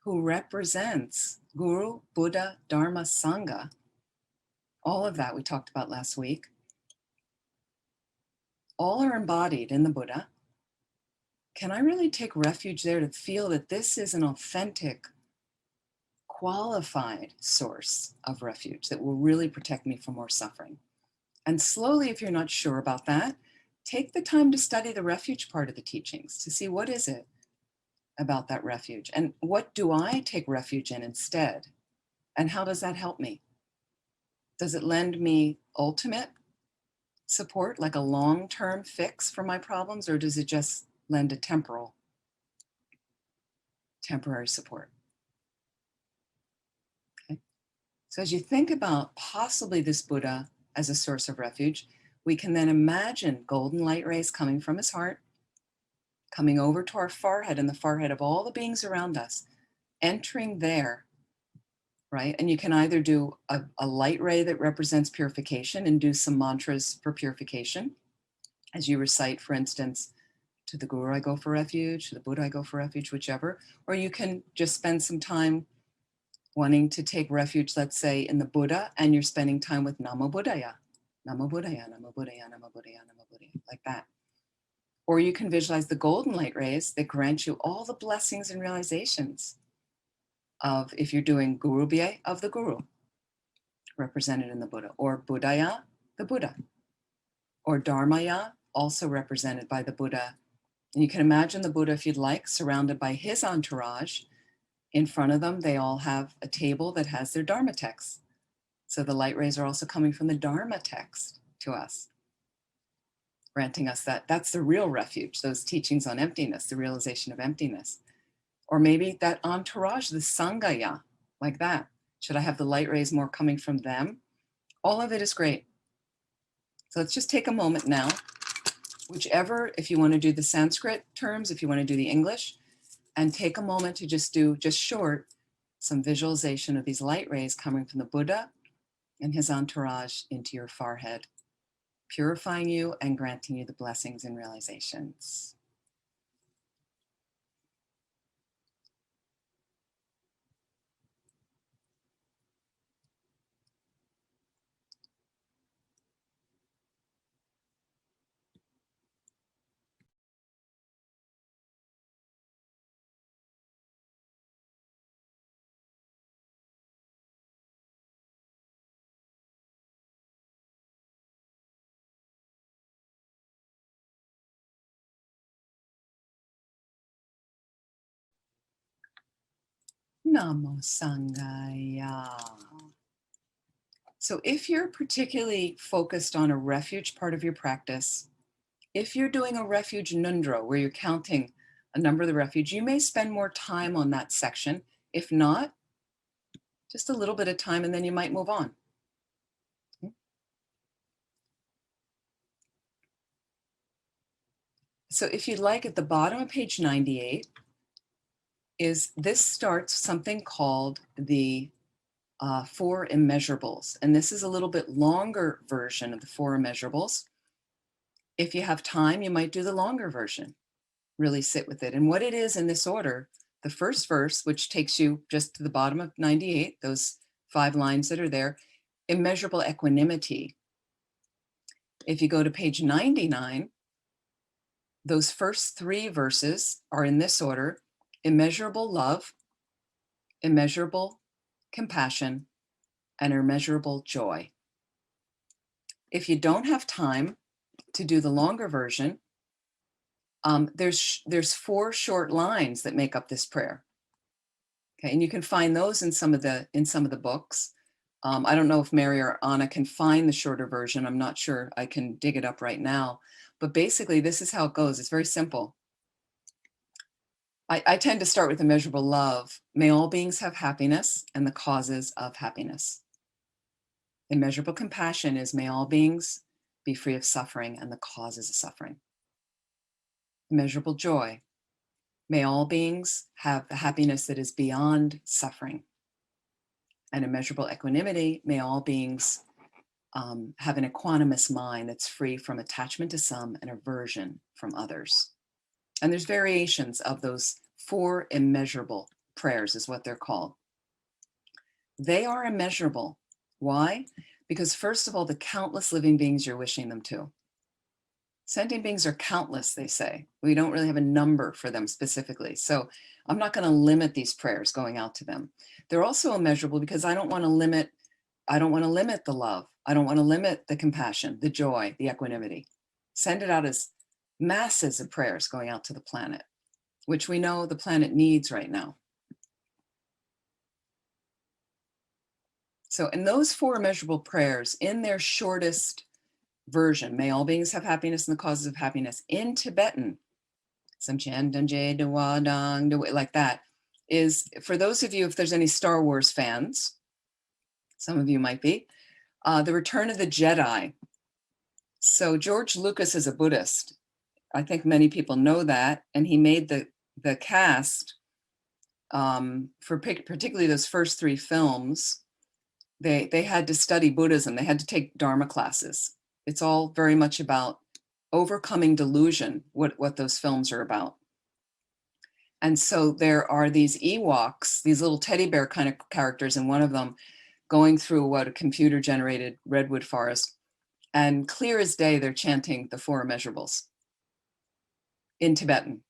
who represents Guru, Buddha, Dharma, Sangha? All of that we talked about last week. All are embodied in the Buddha. Can I really take refuge there to feel that this is an authentic, qualified source of refuge that will really protect me from more suffering? And slowly, if you're not sure about that, take the time to study the refuge part of the teachings to see what is it about that refuge and what do I take refuge in instead? And how does that help me? Does it lend me ultimate support, like a long-term fix for my problems, or does it just lend a temporary support? Okay. So as you think about possibly this Buddha as a source of refuge, we can then imagine golden light rays coming from his heart, coming over to our forehead and the forehead of all the beings around us, entering there, right? And you can either do a light ray that represents purification and do some mantras for purification as you recite, for instance, to the Guru I go for refuge, to the Buddha I go for refuge, whichever. Or you can just spend some time wanting to take refuge, let's say, in the Buddha, and you're spending time with Namo Buddhaya, Namo Buddhaya, Namo Buddhaya, Namo Buddhaya, Namo Buddhaya, like that. Or you can visualize the golden light rays that grant you all the blessings and realizations of, if you're doing Guru Bhye, of the Guru, represented in the Buddha, or Buddhaya, the Buddha, or Dharmaya, also represented by the Buddha. And you can imagine the Buddha, if you'd like, surrounded by his entourage. In front of them, they all have a table that has their Dharma text. So the light rays are also coming from the Dharma text to us, granting us that. That's the real refuge, those teachings on emptiness, the realization of emptiness. Or maybe that entourage, the Sangaya, like that. Should I have the light rays more coming from them? All of it is great. So let's just take a moment now, whichever, if you want to do the Sanskrit terms, if you want to do the English, and take a moment to just do, just short, some visualization of these light rays coming from the Buddha and his entourage into your forehead, purifying you and granting you the blessings and realizations. Namo Sangaya. So if you're particularly focused on a refuge part of your practice, if you're doing a refuge nundro, where you're counting a number of the refuge, you may spend more time on that section. If not, just a little bit of time and then you might move on. So if you'd like, at the bottom of page 98, is this starts something called the 4 Immeasurables. And this is a little bit longer version of the 4 Immeasurables. If you have time, you might do the longer version. Really sit with it. And what it is in this order, the first verse, which takes you just to the bottom of 98, those 5 lines that are there, immeasurable equanimity. If you go to page 99, those first 3 verses are in this order: immeasurable love, immeasurable compassion, and immeasurable joy. If you don't have time to do the longer version, there's 4 short lines that make up this prayer. Okay, and you can find those in some of the books. I don't know if Mary or Anna can find the shorter version. I'm not sure. I can dig it up right now. But basically, this is how it goes. It's very simple. I tend to start with immeasurable love. May all beings have happiness and the causes of happiness. Immeasurable compassion is may all beings be free of suffering and the causes of suffering. Immeasurable joy. May all beings have the happiness that is beyond suffering. And immeasurable equanimity. May all beings have an equanimous mind that's free from attachment to some and aversion from others. And there's variations of those 4 immeasurable prayers is what they're called. They are immeasurable. Why? Because first of all, the countless living beings you're wishing them to. Sentient beings are countless, they say. We don't really have a number for them specifically. So I'm not going to limit these prayers going out to them. They're also immeasurable because I don't want to limit the love. I don't want to limit the compassion, the joy, the equanimity. Send it out as masses of prayers going out to the planet, which we know the planet needs right now. So in those 4 immeasurable prayers, in their shortest version, may all beings have happiness and the causes of happiness, in Tibetan, like that, is, for those of you, if there's any Star Wars fans, some of you might be, the Return of the Jedi. So George Lucas is a Buddhist. I think many people know that, and he made the cast for particularly those first 3 films. They had to study Buddhism. They had to take Dharma classes. It's all very much about overcoming delusion, what those films are about. And so there are these Ewoks, these little teddy bear kind of characters, and one of them going through what a computer-generated redwood forest, and clear as day, they're chanting the 4 immeasurables in Tibetan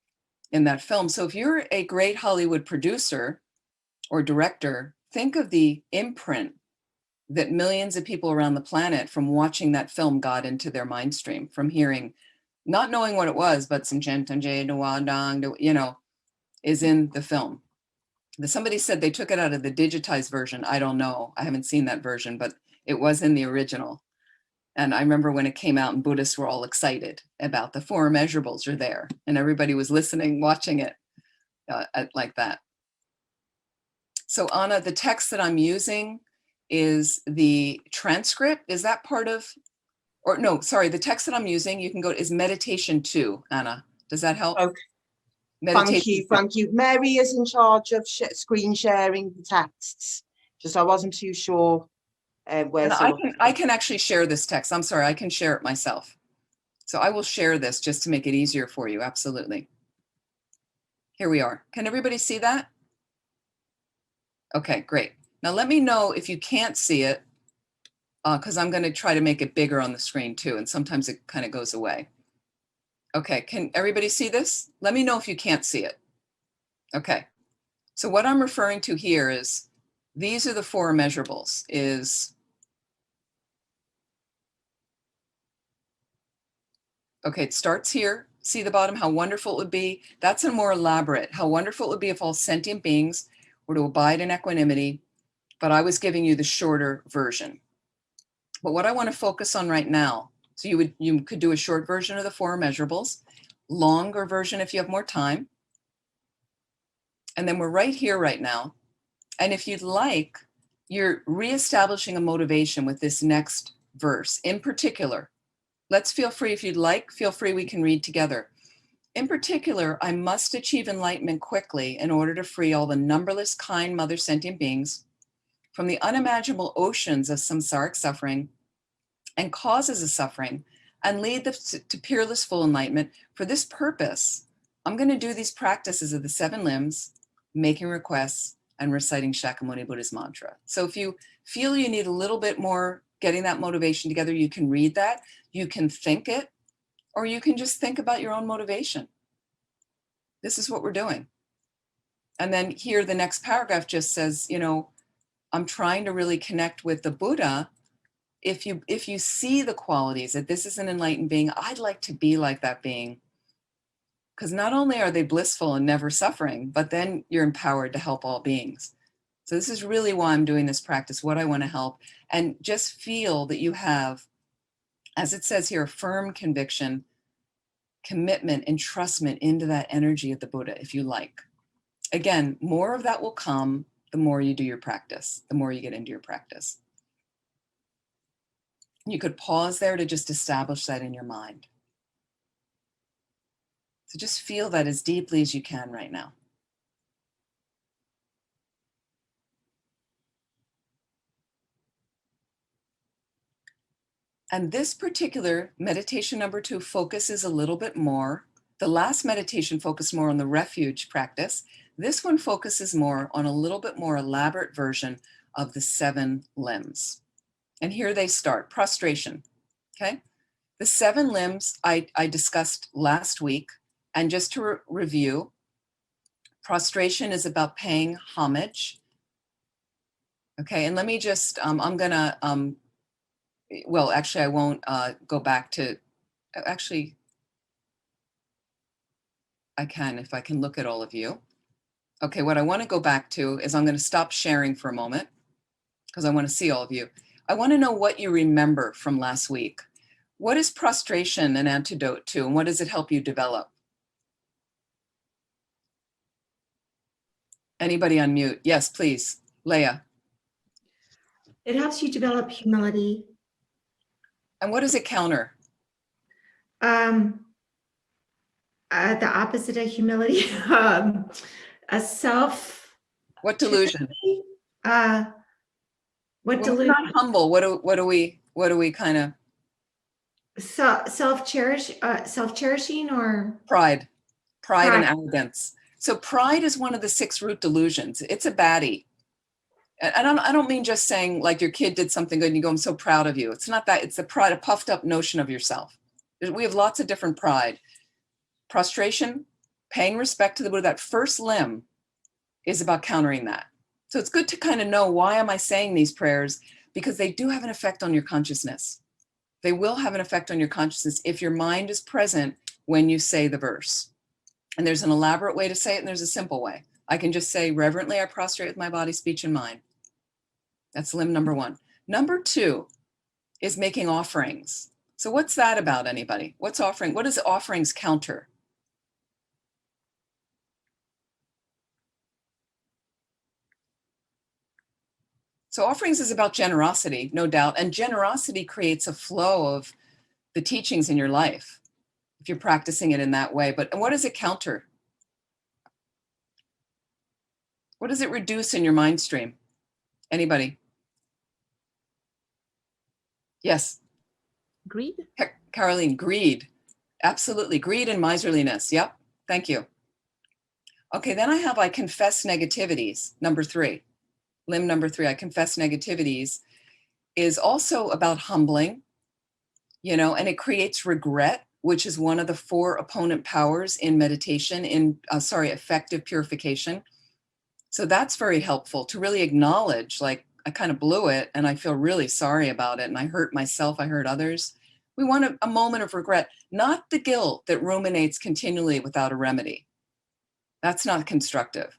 in that film. So if you're a great Hollywood producer or director, think of the imprint that millions of people around the planet from watching that film got into their mind stream, from hearing, not knowing what it was, but some you know, is in the film. Somebody said they took it out of the digitized version. I don't know. I haven't seen that version, but it was in the original. And I remember when it came out and Buddhists were all excited about the 4 immeasurables are there. And everybody was listening, watching it like that. So Anna, the text that I'm using is the transcript. Is that part of, or no, sorry, the text that I'm using, you can go, is meditation 2, Anna. Does that help? Okay. Meditation Thank you. Mary is in charge of screen sharing the texts. Just I wasn't too sure where. I can actually share this text. I'm sorry, I can share it myself. So I will share this just to make it easier for you. Absolutely. Here we are. Can everybody see that? Okay, great. Now let me know if you can't see it, because I'm going to try to make it bigger on the screen too, and sometimes it kind of goes away. Okay, can everybody see this? Let me know if you can't see it. Okay, so what I'm referring to here is, these are the 4 immeasurables, okay, it starts here. See the bottom, how wonderful it would be. That's a more elaborate, how wonderful it would be if all sentient beings were to abide in equanimity, but I was giving you the shorter version. But what I want to focus on right now, so you could do a short version of the 4 immeasurables, longer version if you have more time. And then we're right here right now. And if you'd like, you're reestablishing a motivation with this next verse in particular. Let's feel free, if you'd like, feel free, we can read together. In particular, I must achieve enlightenment quickly in order to free all the numberless kind mother sentient beings from the unimaginable oceans of samsaric suffering and causes of suffering, and lead them to peerless full enlightenment. For this purpose, I'm going to do these practices of the 7 limbs, making requests, and reciting Shakamuni Buddha's mantra. So if you feel you need a little bit more getting that motivation together, you can read that, you can think it, or you can just think about your own motivation. This is what we're doing. And then here, the next paragraph just says, you know, I'm trying to really connect with the Buddha. If you see the qualities that this is an enlightened being, I'd like to be like that being. Because not only are they blissful and never suffering, but then you're empowered to help all beings. So this is really why I'm doing this practice, what I want to help. And just feel that you have, as it says here, a firm conviction, commitment, entrustment into that energy of the Buddha, if you like. Again, more of that will come the more you do your practice, the more you get into your practice. You could pause there to just establish that in your mind. So just feel that as deeply as you can right now. And this particular meditation number 2 focuses a little bit more. The last meditation focused more on the refuge practice. This one focuses more on a little bit more elaborate version of the 7 limbs. And here they start, prostration, okay? The 7 limbs I discussed last week. And just to review, prostration is about paying homage. Okay, and let me just, I'm gonna, well, actually I won't go back to, actually, I can, if I can look at all of you. Okay, what I wanna go back to is I'm gonna stop sharing for a moment because I wanna see all of you. I wanna know what you remember from last week. What is prostration an antidote to, and what does it help you develop? Anybody unmute? Yes, please. Leah. It helps you develop humility. And what does it counter? The opposite of humility, a self. What delusion? What When delusion? we're not humble, what do we kind of? Self-cherishing or Pride and arrogance. So pride is one of the 6 root delusions. It's a baddie. And I don't mean just saying like your kid did something good and you go, I'm so proud of you. It's not that. It's the pride, a puffed up notion of yourself. We have lots of different pride. Prostration, paying respect to the Buddha, that first limb is about countering that. So it's good to kind of know, why am I saying these prayers? Because they do have an effect on your consciousness. They will have an effect on your consciousness if your mind is present when you say the verse. And there's an elaborate way to say it, and there's a simple way. I can just say, reverently, I prostrate with my body, speech, and mind. That's limb number 1. Number 2 is making offerings. So what's that about, anybody? What's offering? What does offerings counter? So offerings is about generosity, no doubt. And generosity creates a flow of the teachings in your life, if you're practicing it in that way. But what does it counter? What does it reduce in your mind stream? Anybody? Yes. Greed? Caroline, greed. Absolutely. Greed and miserliness. Yep. Thank you. Okay, then I confess negativities, number 3. Limb number 3, I confess negativities, is also about humbling, you know, and it creates regret, which is one of the 4 opponent powers in meditation, in, effective purification. So that's very helpful to really acknowledge, like, I kind of blew it and I feel really sorry about it and I hurt myself, I hurt others. We want a moment of regret, not the guilt that ruminates continually without a remedy. That's not constructive,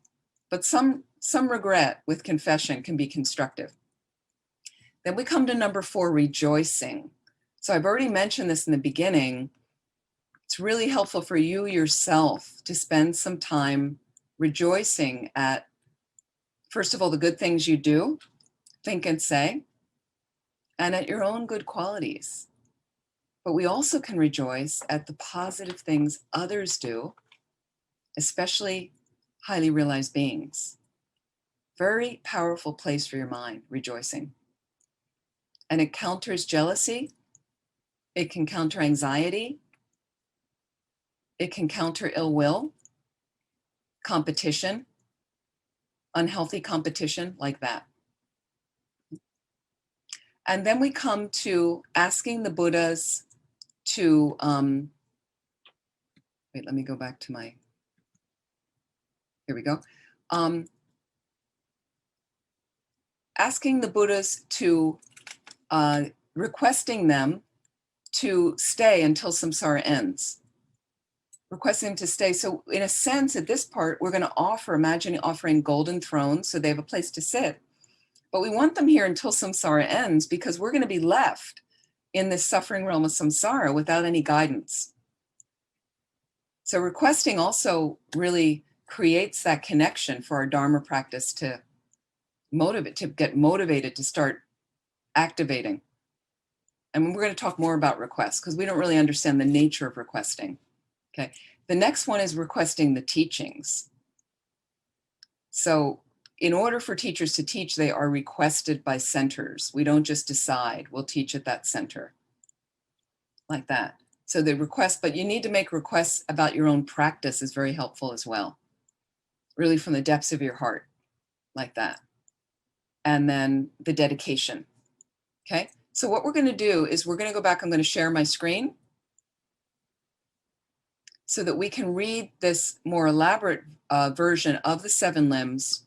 but some regret with confession can be constructive. Then we come to number 4, rejoicing. So I've already mentioned this in the beginning. It's really helpful for you yourself to spend some time rejoicing at, first of all, the good things you do, think and say, and at your own good qualities. But we also can rejoice at the positive things others do, especially highly realized beings. Very powerful place for your mind, rejoicing. And it counters jealousy. It can counter anxiety. It can counter ill will, competition, unhealthy competition like that. And then we come to asking the Buddhas to, wait, let me go back to my, here we go. Asking the Buddhas to, requesting them to stay until samsara ends. Requesting them to stay. So in a sense, at this part, we're going to offer, imagine offering golden thrones so they have a place to sit. But we want them here until samsara ends because we're going to be left in this suffering realm of samsara without any guidance. So requesting also really creates that connection for our Dharma practice to get motivated to start activating. And we're going to talk more about requests because we don't really understand the nature of requesting. Okay. The next one is requesting the teachings. So in order for teachers to teach, they are requested by centers. We don't just decide, we'll teach at that center. Like that. So the request, but you need to make requests about your own practice is very helpful as well. Really from the depths of your heart, like that. And then the dedication. Okay. So what we're going to do is we're going to go back, I'm going to share my screen so that we can read this more elaborate version of the 7 limbs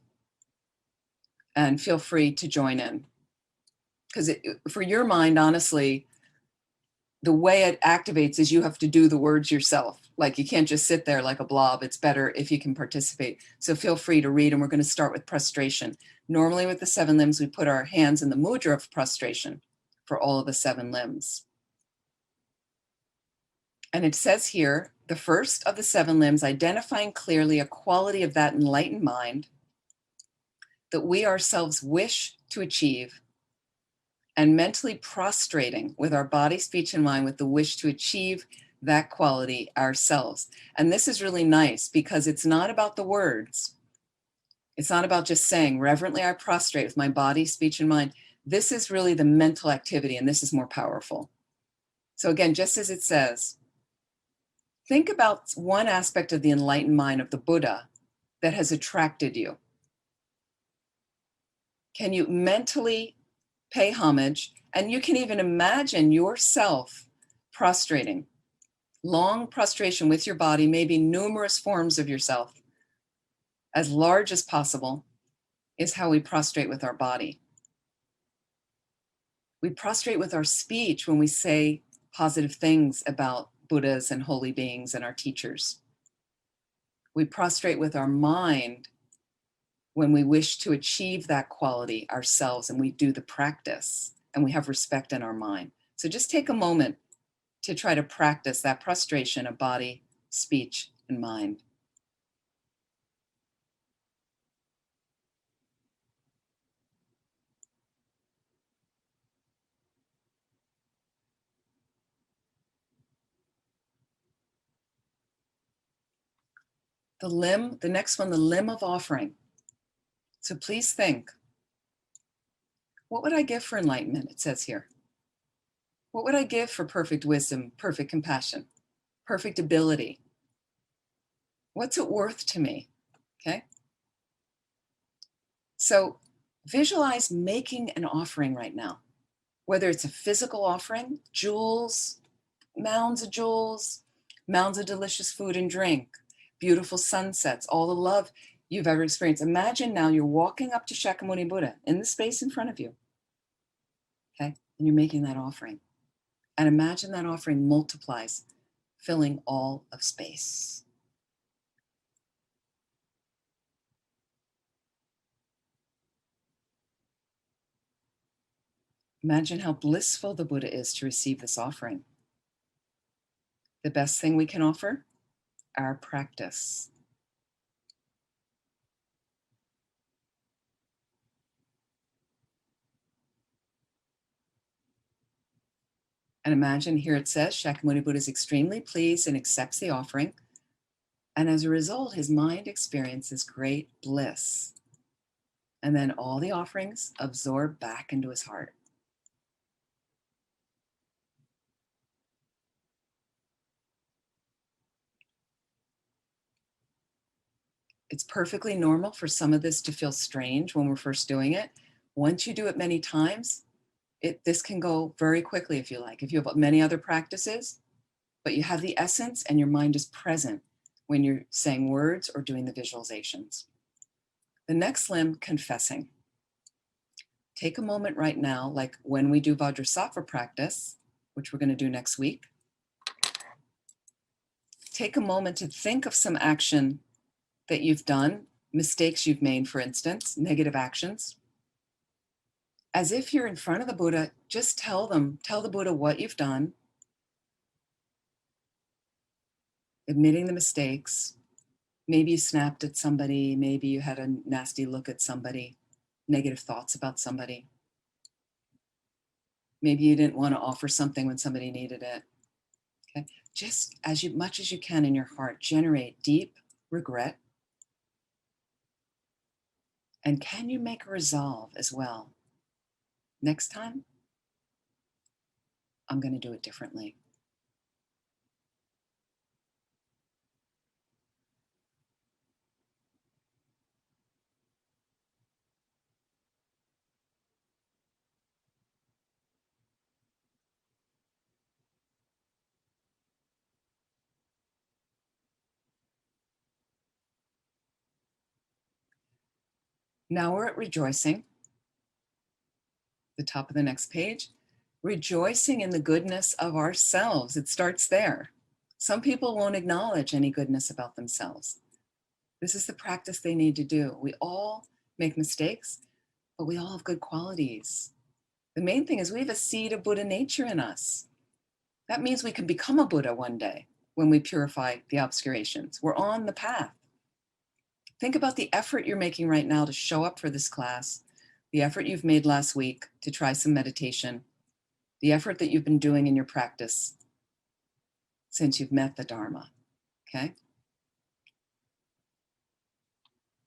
and feel free to join in. Because for your mind, honestly, the way it activates is you have to do the words yourself. Like you can't just sit there like a blob. It's better if you can participate. So feel free to read, and we're going to start with prostration. Normally with the 7 limbs, we put our hands in the mudra of prostration for all of the 7 limbs. And it says here, the first of the 7 limbs, identifying clearly a quality of that enlightened mind that we ourselves wish to achieve, and mentally prostrating with our body, speech, and mind with the wish to achieve that quality ourselves. And this is really nice because it's not about the words. It's not about just saying, reverently I prostrate with my body, speech, and mind. This is really the mental activity, and this is more powerful. So again, just as it says, think about one aspect of the enlightened mind of the Buddha that has attracted you. Can you mentally pay homage? And you can even imagine yourself prostrating. Long prostration with your body, maybe numerous forms of yourself, as large as possible, is how we prostrate with our body. We prostrate with our speech when we say positive things about Buddhas and holy beings and our teachers. We prostrate with our mind when we wish to achieve that quality ourselves, and we do the practice and we have respect in our mind. So just take a moment to try to practice that prostration of body, speech, and mind. The next one, the limb of offering. So please think, what would I give for enlightenment? It says here. What would I give for perfect wisdom, perfect compassion, perfect ability? What's it worth to me? Okay. So visualize making an offering right now, whether it's a physical offering, jewels, mounds of delicious food and drink, beautiful sunsets, all the love you've ever experienced. Imagine now you're walking up to Shakamuni Buddha in the space in front of you, okay? And you're making that offering. And imagine that offering multiplies, filling all of space. Imagine how blissful the Buddha is to receive this offering. The best thing we can offer? Our practice. And imagine here it says, Shakamuni Buddha is extremely pleased and accepts the offering. And as a result, his mind experiences great bliss. And then all the offerings absorb back into his heart. It's perfectly normal for some of this to feel strange when we're first doing it. Once you do it many times, this can go very quickly if you like. If you have many other practices, but you have the essence and your mind is present when you're saying words or doing the visualizations. The next limb, confessing. Take a moment right now, like when we do Vajrasattva practice, which we're going to do next week. Take a moment to think of some action that you've done, mistakes you've made, for instance, negative actions. As if you're in front of the Buddha, just tell the Buddha what you've done, admitting the mistakes. Maybe you snapped at somebody, maybe you had a nasty look at somebody, negative thoughts about somebody. Maybe you didn't want to offer something when somebody needed it. Okay? Just much as you can in your heart, generate deep regret. And can you make a resolve as well? Next time, I'm going to do it differently. Now we're at rejoicing, the top of the next page. Rejoicing in the goodness of ourselves. It starts there. Some people won't acknowledge any goodness about themselves. This is the practice they need to do. We all make mistakes, but we all have good qualities. The main thing is we have a seed of Buddha nature in us. That means we can become a Buddha one day when we purify the obscurations. We're on the path. Think about the effort you're making right now to show up for this class, the effort you've made last week to try some meditation, the effort that you've been doing in your practice since you've met the Dharma, okay?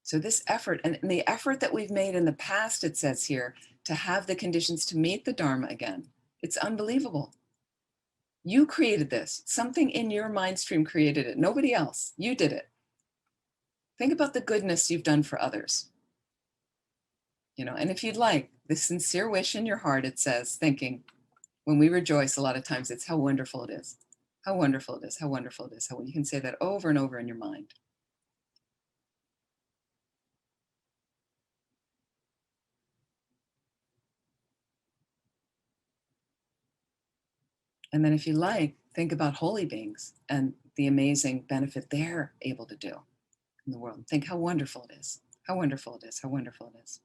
So this effort, and the effort that we've made in the past, it says here, to have the conditions to meet the Dharma again, it's unbelievable. You created this. Something in your mind stream created it. Nobody else. You did it. Think about the goodness you've done for others. You know, and if you'd like, the sincere wish in your heart, it says, thinking, when we rejoice, a lot of times it's how wonderful it is. How wonderful it is. How wonderful it is. How you can say that over and over in your mind. And then if you like, think about holy beings and the amazing benefit they're able to do in the world. Think how wonderful it is. How wonderful it is. How wonderful it is.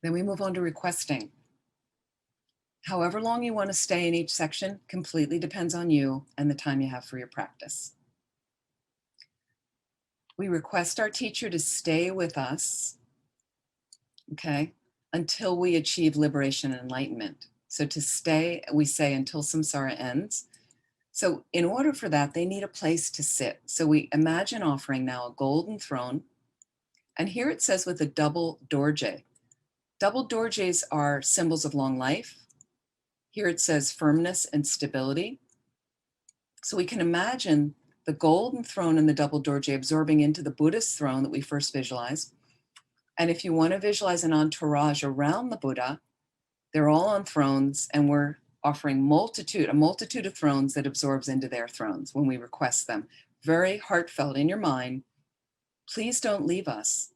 Then we move on to requesting. However long you want to stay in each section completely depends on you and the time you have for your practice. We request our teacher to stay with us, okay, until we achieve liberation and enlightenment. So to stay, we say, until samsara ends. So in order for that, they need a place to sit. So we imagine offering now a golden throne. And here it says with a double dorje. Double dorjes are symbols of long life. Here it says firmness and stability. So we can imagine the golden throne and the double dorje absorbing into the Buddhist throne that we first visualized. And if you want to visualize an entourage around the Buddha, they're all on thrones, and we're offering a multitude of thrones that absorbs into their thrones when we request them. Very heartfelt in your mind. Please don't leave us.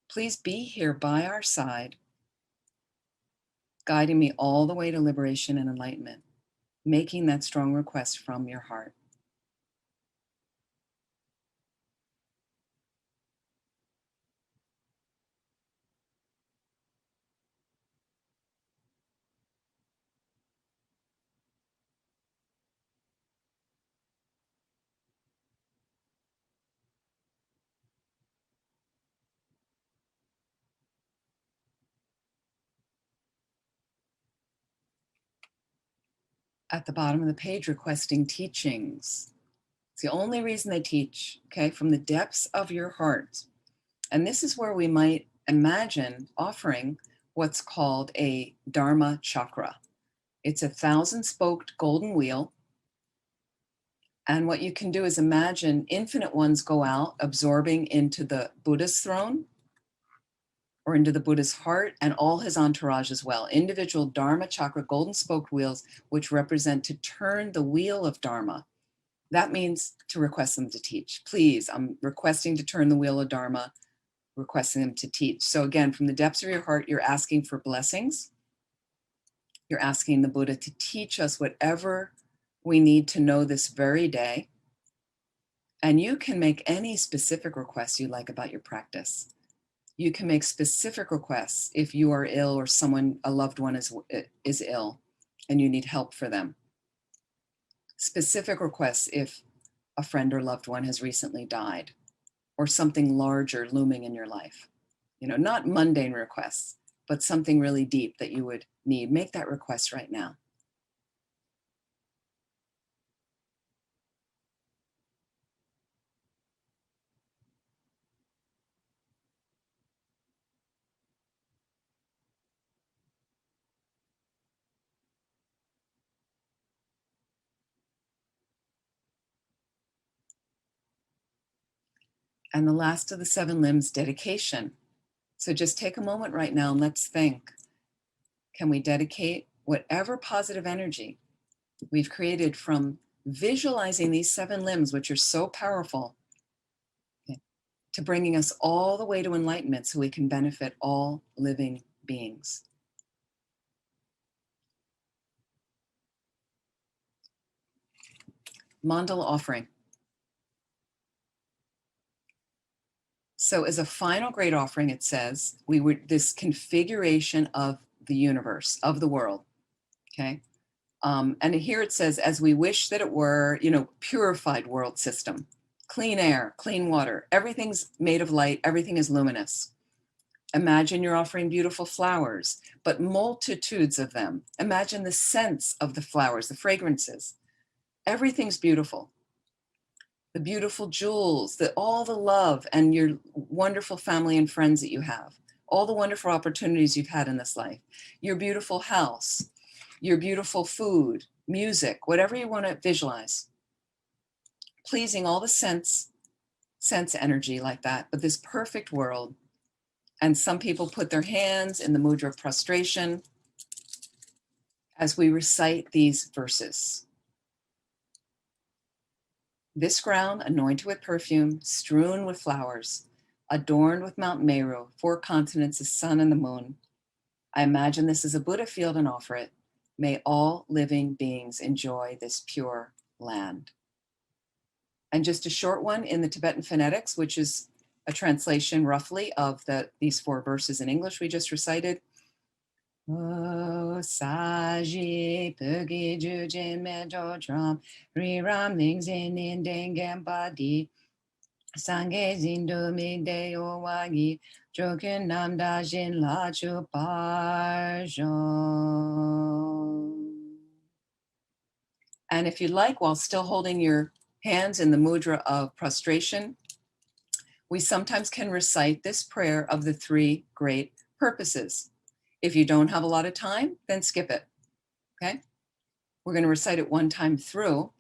Please be here by our side, guiding me all the way to liberation and enlightenment, making that strong request from your heart. at the bottom of the page, requesting teachings. It's the only reason they teach, okay, from the depths of your heart. And this is where we might imagine offering what's called a Dharma Chakra. It's a 1,000-spoked golden wheel. And what you can do is imagine infinite ones go out, absorbing into the Buddha's throne or into the Buddha's heart and all his entourage as well. Individual Dharma Chakra golden spoked wheels, which represent to turn the wheel of Dharma. That means to request them to teach. Please, I'm requesting to turn the wheel of Dharma, requesting them to teach. So again, from the depths of your heart, you're asking for blessings. You're asking the Buddha to teach us whatever we need to know this very day. And you can make any specific requests you like about your practice. You can make specific requests if you are ill or someone, a loved one is ill and you need help for them. Specific requests if a friend or loved one has recently died or something larger looming in your life. You know, not mundane requests, but something really deep that you would need. Make that request right now. And the last of the 7 limbs, dedication. So just take a moment right now and let's think. Can we dedicate whatever positive energy we've created from visualizing these 7 limbs, which are so powerful, okay, to bringing us all the way to enlightenment so we can benefit all living beings? Mandala offering. So as a final great offering, it says, we were this configuration of the universe, of the world, okay? And here it says, as we wish that it were, you know, purified world system, clean air, clean water, everything's made of light, everything is luminous. Imagine you're offering beautiful flowers, but multitudes of them. Imagine the scents of the flowers, the fragrances. Everything's beautiful. The beautiful jewels, all the love and your wonderful family and friends that you have, all the wonderful opportunities you've had in this life, your beautiful house, your beautiful food, music, whatever you want to visualize. Pleasing all the sense energy like that, but this perfect world. And some people put their hands in the mudra of prostration as we recite these verses. This ground, anointed with perfume, strewn with flowers, adorned with Mount Meru, 4 continents, the sun and the moon. I imagine this is a Buddha field and offer it. May all living beings enjoy this pure land. And just a short one in the Tibetan phonetics, which is a translation roughly of these 4 verses in English we just recited. O saji pegi juje mejo drum riram ningsin in dengem badi sange zindu mi de wagi jokin nam dajin la chu parjon. And if you'd like, while still holding your hands in the mudra of prostration, we sometimes can recite this prayer of the 3 great purposes. If you don't have a lot of time, then skip it, okay? We're going to recite it 1 time through.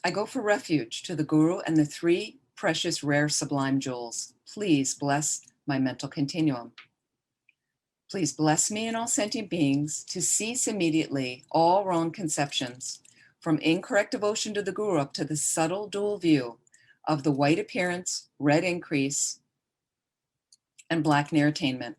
I go for refuge to the Guru and the 3 precious, rare, sublime jewels. Please bless my mental continuum. Please bless me and all sentient beings to cease immediately all wrong conceptions, from incorrect devotion to the Guru up to the subtle dual view of the white appearance, red increase, and black near attainment.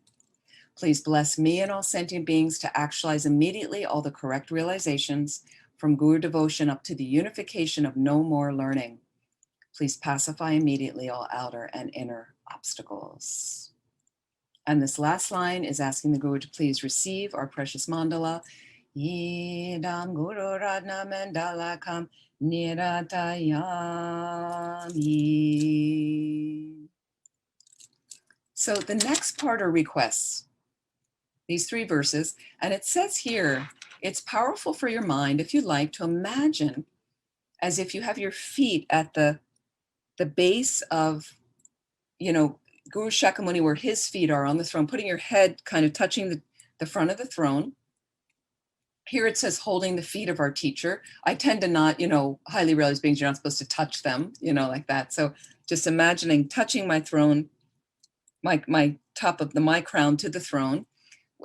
Please bless me and all sentient beings to actualize immediately all the correct realizations from Guru devotion up to the unification of no more learning. Please pacify immediately all outer and inner obstacles. And this last line is asking the Guru to please receive our precious mandala. Idam Guru Radna Mandala Kam Niratayami. So the next part are requests. These 3 verses, and it says here It's powerful for your mind, if you like, to imagine as if you have your feet at the base of, you know, Guru Shakamuni, where his feet are on the throne, putting your head kind of touching the front of the throne. Here it says holding the feet of our teacher. I tend to not, you know, highly realized beings, you're not supposed to touch them, you know, like that. So just imagining touching my throne, my top of my crown to the throne.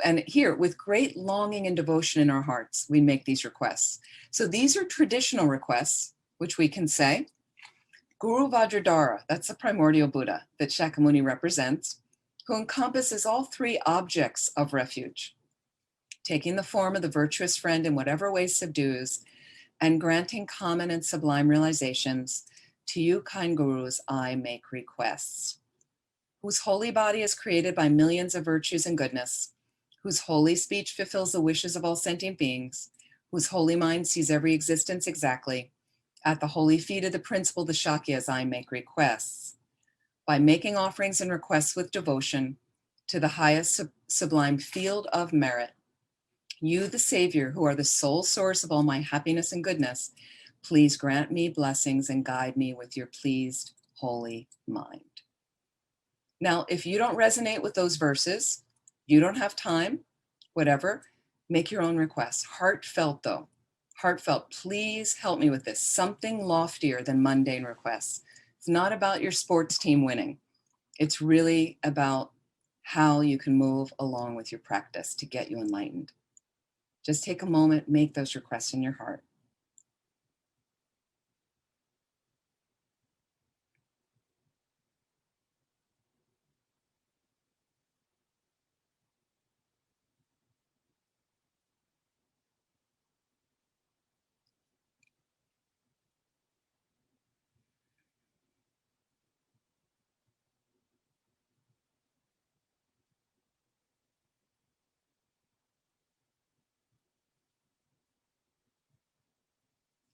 And here, with great longing and devotion in our hearts, we make these requests. So these are traditional requests, which we can say. Guru Vajradhara, that's the primordial Buddha that Shakamuni represents, who encompasses all three objects of refuge, taking the form of the virtuous friend in whatever way subdues, and granting common and sublime realizations. To you, kind gurus, I make requests. Whose holy body is created by millions of virtues and goodness, whose holy speech fulfills the wishes of all sentient beings, whose holy mind sees every existence exactly. At the holy feet of the principle, the Shakyas, I make requests. By making offerings and requests with devotion to the highest sublime field of merit, you, the Savior, who are the sole source of all my happiness and goodness, please grant me blessings and guide me with your pleased holy mind. Now, if you don't resonate with those verses, you don't have time, whatever, make your own requests. Heartfelt though, heartfelt, please help me with this. Something loftier than mundane requests. It's not about your sports team winning. It's really about how you can move along with your practice to get you enlightened. Just take a moment, make those requests in your heart.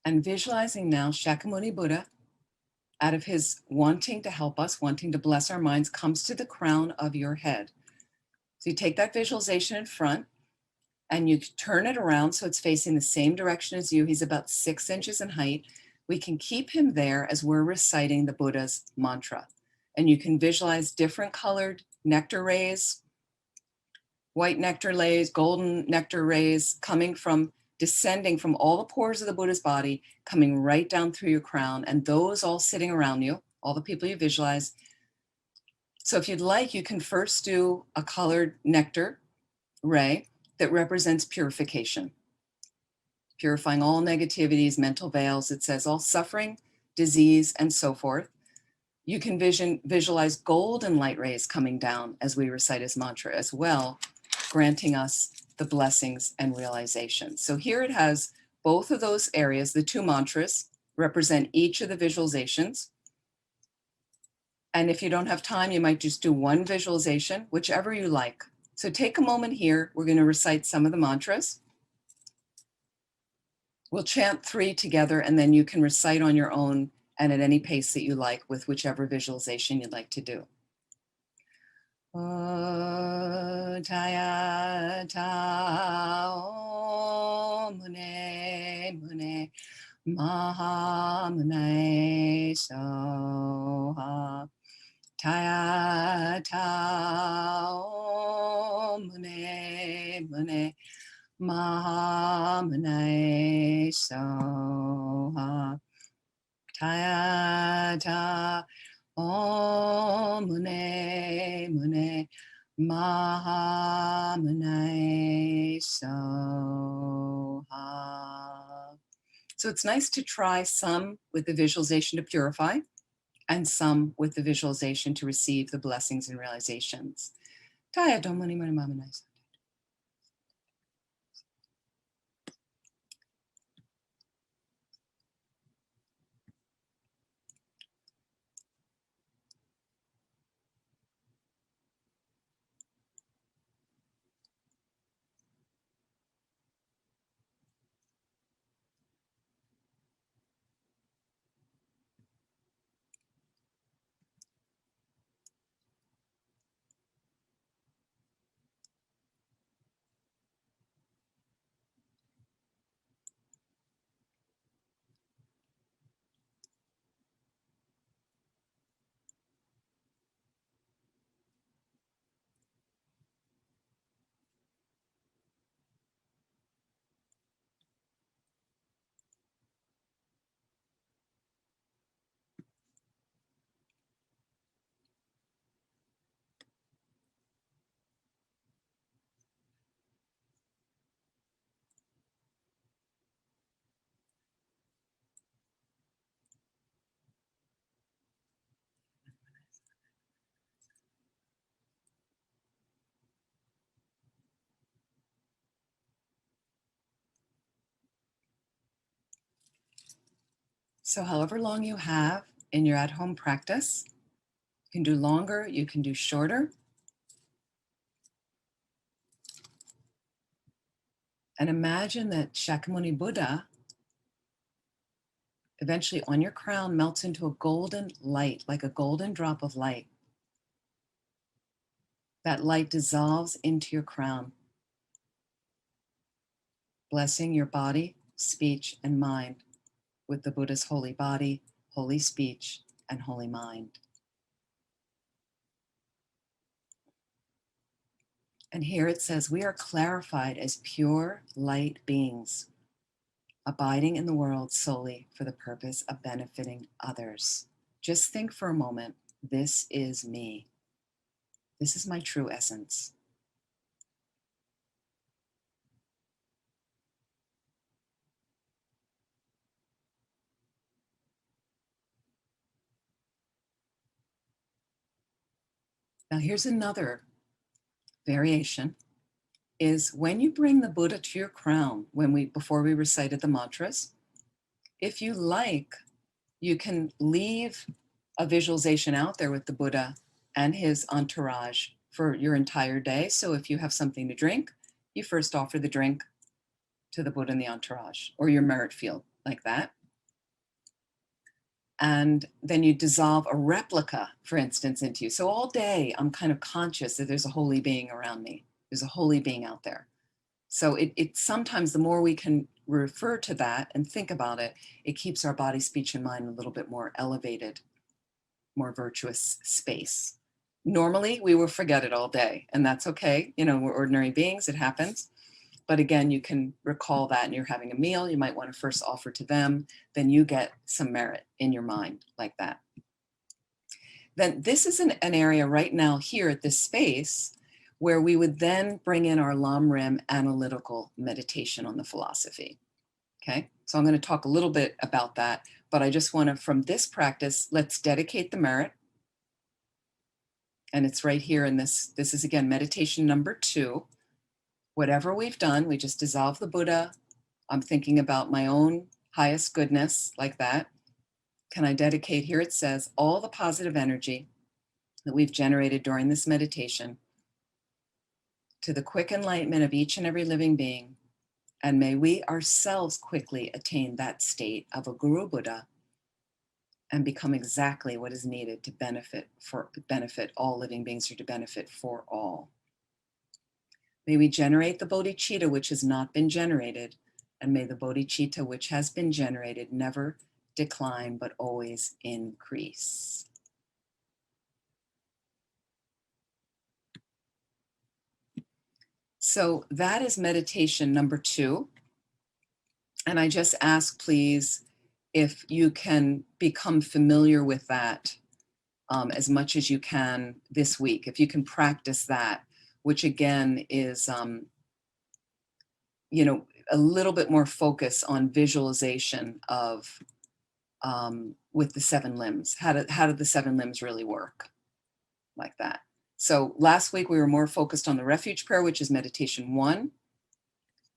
And visualizing now Shakamuni Buddha, out of his wanting to help us, wanting to bless our minds, comes to the crown of your head. So you take that visualization in front and you turn it around so it's facing the same direction as you. He's about 6 inches in height. We can keep him there as we're reciting the Buddha's mantra. And you can visualize different colored nectar rays, white nectar rays, golden nectar rays coming from, descending from all the pores of the Buddha's body, coming right down through your crown, and those all sitting around you, all the people you visualize. So if you'd like, you can first do a colored nectar ray that represents purification, purifying all negativities, mental veils. It says all suffering, disease, and so forth. You can visualize golden light rays coming down as we recite his mantra as well, granting us the blessings and realizations. So here it has both of those areas. The two mantras represent each of the visualizations. And if you don't have time, you might just do one visualization, whichever you like. So take a moment here. We're going to recite some of the mantras. We'll chant 3 together, and then you can recite on your own and at any pace that you like with whichever visualization you'd like to do. O Taya Ta O Mune Mune Maha Mune Soha Taya Ta O Mune Mune Maha Mune Soha Taya Ta Om Mune Mune Maha Mune Soha. So it's nice to try some with the visualization to purify and some with the visualization to receive the blessings and realizations. Taya Dom Mune Mune Maha Mune Soha. So however long you have in your at-home practice, you can do longer, you can do shorter. And imagine that Shakamuni Buddha eventually on your crown melts into a golden light, like a golden drop of light. That light dissolves into your crown, blessing your body, speech, and mind with the Buddha's holy body, holy speech, and holy mind. And here it says, we are clarified as pure light beings, abiding in the world solely for the purpose of benefiting others. Just think for a moment, this is me. This is my true essence. Now here's another variation, is when you bring the Buddha to your crown, before we recited the mantras, if you like, you can leave a visualization out there with the Buddha and his entourage for your entire day. So if you have something to drink, you first offer the drink to the Buddha and the entourage, or your merit field, like that. And then you dissolve a replica, for instance, into you. So all day, I'm kind of conscious that there's a holy being around me. There's a holy being out there. So it sometimes the more we can refer to that and think about it, it keeps our body, speech, and mind a little bit more elevated, more virtuous space. Normally, we will forget it all day, and that's okay. You know, we're ordinary beings, it happens. But again, you can recall that and you're having a meal, you might want to first offer to them, then you get some merit in your mind like that. Then this is an area right now here at this space where we would then bring in our Lam Rim analytical meditation on the philosophy. Okay, so I'm going to talk a little bit about that, but I just want to, from this practice, let's dedicate the merit. And it's right here in this is again, meditation number 2. Whatever we've done, we just dissolve the Buddha. I'm thinking about my own highest goodness, like that. Can I dedicate, here it says, all the positive energy that we've generated during this meditation to the quick enlightenment of each and every living being. And may we ourselves quickly attain that state of a Guru Buddha and become exactly what is needed to benefit all living beings, or to benefit for all. May we generate the bodhicitta which has not been generated, and may the bodhicitta which has been generated never decline, but always increase. So that is meditation number 2. And I just ask, please, if you can become familiar with that as much as you can this week, if you can practice that, which again is, you know, a little bit more focus on visualization of, with the 7 limbs. How do the 7 limbs really work? Like that. So last week we were more focused on the refuge prayer, which is meditation 1.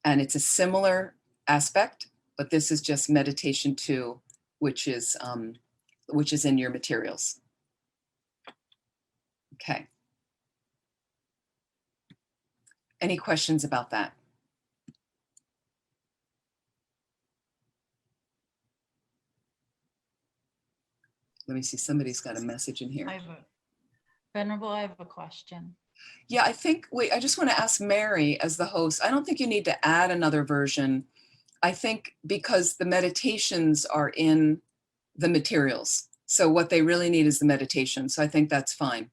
And it's a similar aspect, but this is just meditation 2, which is in your materials. Okay. Any questions about that? Let me see, somebody's got a message in here. Venerable, I have a question. Yeah, I just want to ask Mary as the host. I don't think you need to add another version. I think because the meditations are in the materials. So what they really need is the meditation. So I think that's fine.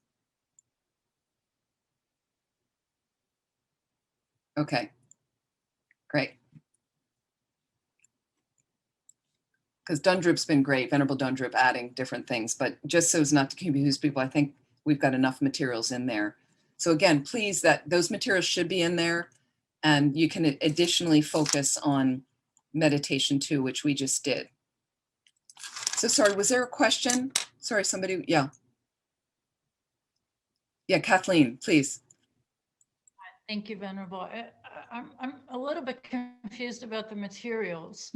Okay, great. Because Dundrup's been great, Venerable Dundrup, adding different things, but just so as not to confuse people, I think we've got enough materials in there. So again, please, those materials should be in there, and you can additionally focus on meditation 2, which we just did. So sorry, was there a question? Sorry, somebody, yeah. Yeah, Kathleen, please. Thank you, Venerable. I'm a little bit confused about the materials.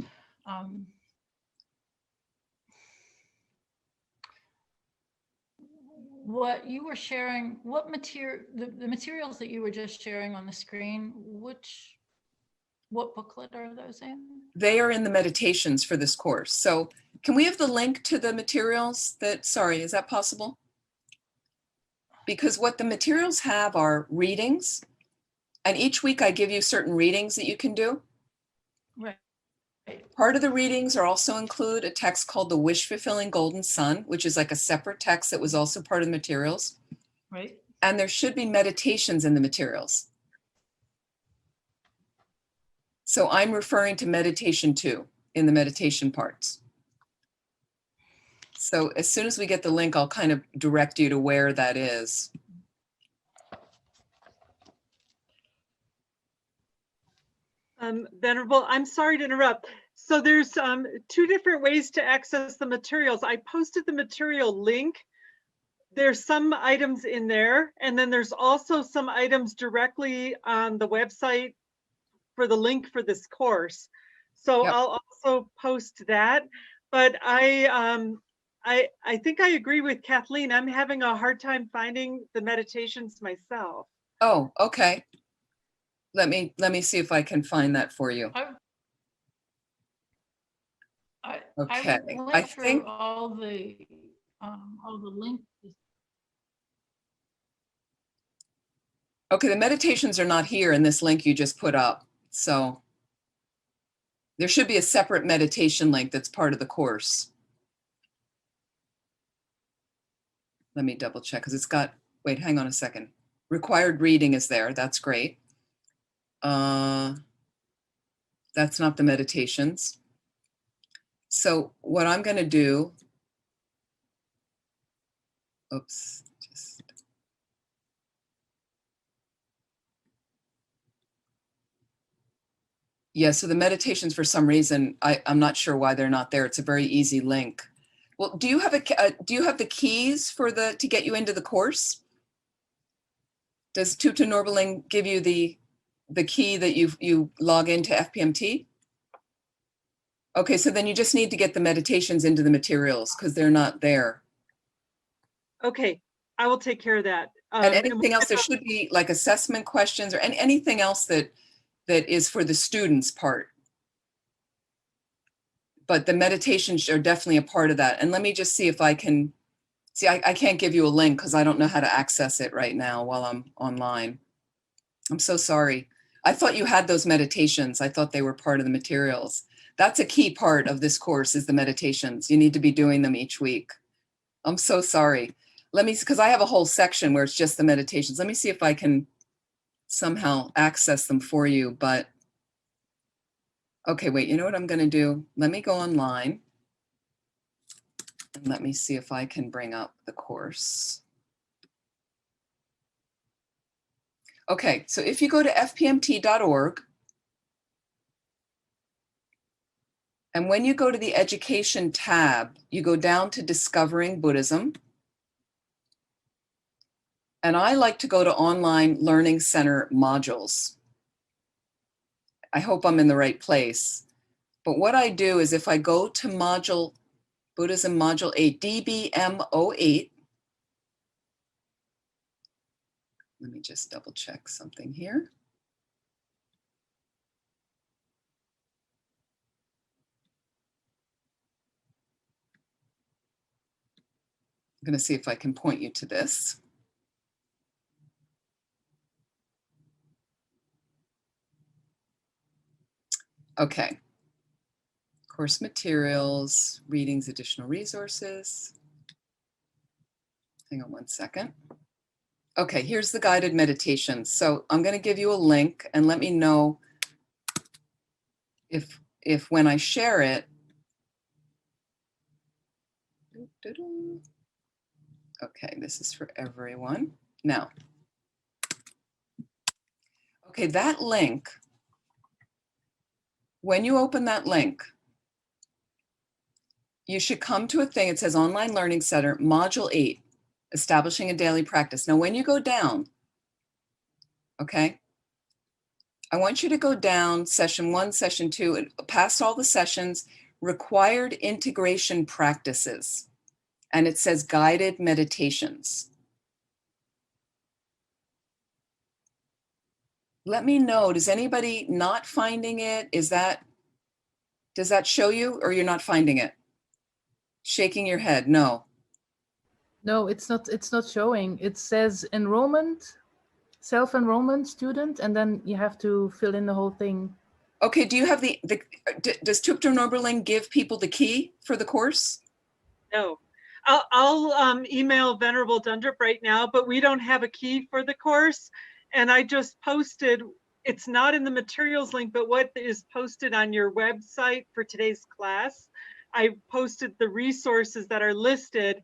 what you were sharing, what material, the materials that you were just sharing on the screen, what booklet are those in? They are in the meditations for this course. So can we have the link to the materials sorry, is that possible? Because what the materials have are readings, and each week I give you certain readings that you can do. Right. Part of the readings are also include a text called the Wish Fulfilling Golden Sun, which is like a separate text that was also part of the materials. Right. And there should be meditations in the materials. So I'm referring to meditation 2 in the meditation parts. So as soon as we get the link, I'll kind of direct you to where that is. Venerable, I'm sorry to interrupt. So there's 2 different ways to access the materials. I posted the material link. There's some items in there, and then there's also some items directly on the website for the link for this course. So Yep. I'll also post that. But I think I agree with Kathleen. I'm having a hard time finding the meditations myself. Oh, okay. Let me see if I can find that for you. Okay, went I through think all the links. okay, the meditations are not here in this link you just put up. So there should be a separate meditation link that's part of the course. Let me double check because it's got, wait, hang on a second. Required reading is there. That's great. That's not the meditations. So what I'm going to do, oops, just. Yeah, so the meditations, for some reason, I'm not sure why they're not there. It's a very easy link. Well, do you have the keys for to get you into the course? Does Tuta Norberling give you the key that you log into FPMT? Okay, so then you just need to get the meditations into the materials because they're not there. Okay, I will take care of that. And anything else, there should be like assessment questions or anything else that is for the students' part. But the meditations are definitely a part of that. And let me just see if I can, see, I can't give you a link because I don't know how to access it right now while I'm online. I'm so sorry. I thought you had those meditations. I thought they were part of the materials. That's a key part of this course is the meditations. You need to be doing them each week. I'm so sorry. Let me, because I have a whole section where it's just the meditations. Let me see if I can somehow access them for you, but okay, wait, you know what I'm going to do? Let me go online and let me see if I can bring up the course. Okay, so if you go to fpmt.org, and when you go to the education tab, you go down to Discovering Buddhism. And I like to go to Online Learning Center modules. I hope I'm in the right place. But what I do is if I go to module, Buddhism Module 8, DBM08, let me just double check something here. I'm going to see if I can point you to this. Okay. Course materials, readings, additional resources. Hang on one second. Okay, here's the guided meditation. So I'm going to give you a link and let me know if when I share it. Okay, this is for everyone. Now, okay, that link, when you open that link, you should come to a thing. It says Online Learning Center, Module 8, Establishing a Daily Practice. Now, when you go down, okay, I want you to go down Session 1, Session 2, past all the sessions, Required Integration Practices. And it says Guided Meditations. let me know. Does anybody not finding it? Does that show you, or you're not finding it? Shaking your head, no. No, it's not showing. It says enrollment, self-enrollment student, and then you have to fill in the whole thing. Okay, do you have does Tupter Norberling give people the key for the course? No. I'll email Venerable Dundrup right now, but we don't have a key for the course. And I just posted, it's not in the materials link, but what is posted on your website for today's class, I posted the resources that are listed.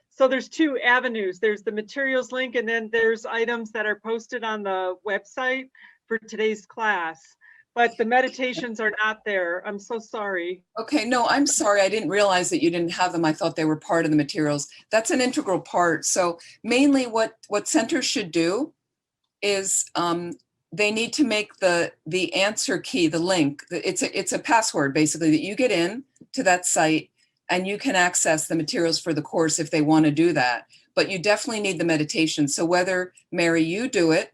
So there's two avenues. There's the materials link, and then there's items that are posted on the website for today's class. But the meditations are not there. I'm so sorry. Okay, no, I'm sorry. I didn't realize that you didn't have them. I thought they were part of the materials. That's an integral part. So mainly what centers should do is they need to make the answer key, the link. It's a password basically that you get in to that site, and you can access the materials for the course if they want to do that. But you definitely need the meditation. So whether, Mary, you do it,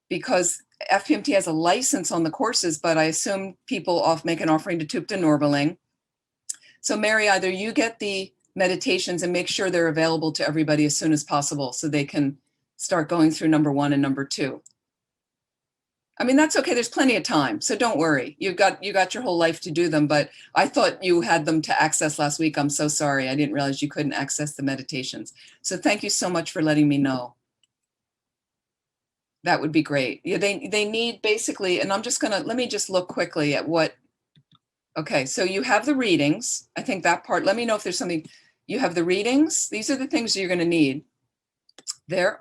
because FPMT has a license on the courses, but I assume people make an offering to Tupten Norberling. So Mary, either you get the meditations and make sure they're available to everybody as soon as possible so they can start going through number 1 and number 2. I mean, that's okay. There's plenty of time. So don't worry. You got your whole life to do them, but I thought you had them to access last week. I'm so sorry. I didn't realize you couldn't access the meditations. So thank you so much for letting me know. That would be great. Yeah, they need basically, and I'm just gonna, let me just look quickly at what, okay, so you have the readings. I think that part, let me know if there's something, you have the readings. These are the things you're gonna need. There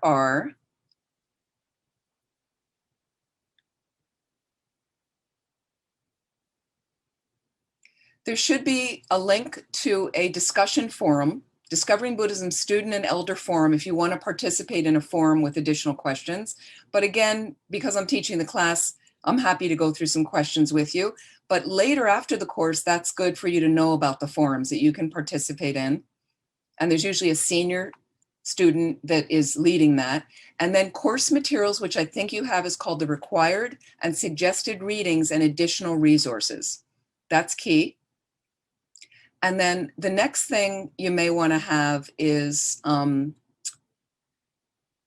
should be a link to a discussion forum, Discovering Buddhism Student and Elder Forum, if you want to participate in a forum with additional questions. But again, because I'm teaching the class, I'm happy to go through some questions with you. But later after the course, that's good for you to know about the forums that you can participate in. And there's usually a senior student that is leading that. And then course materials, which I think you have, is called the required and suggested readings and additional resources. That's key. And then the next thing you may want to have is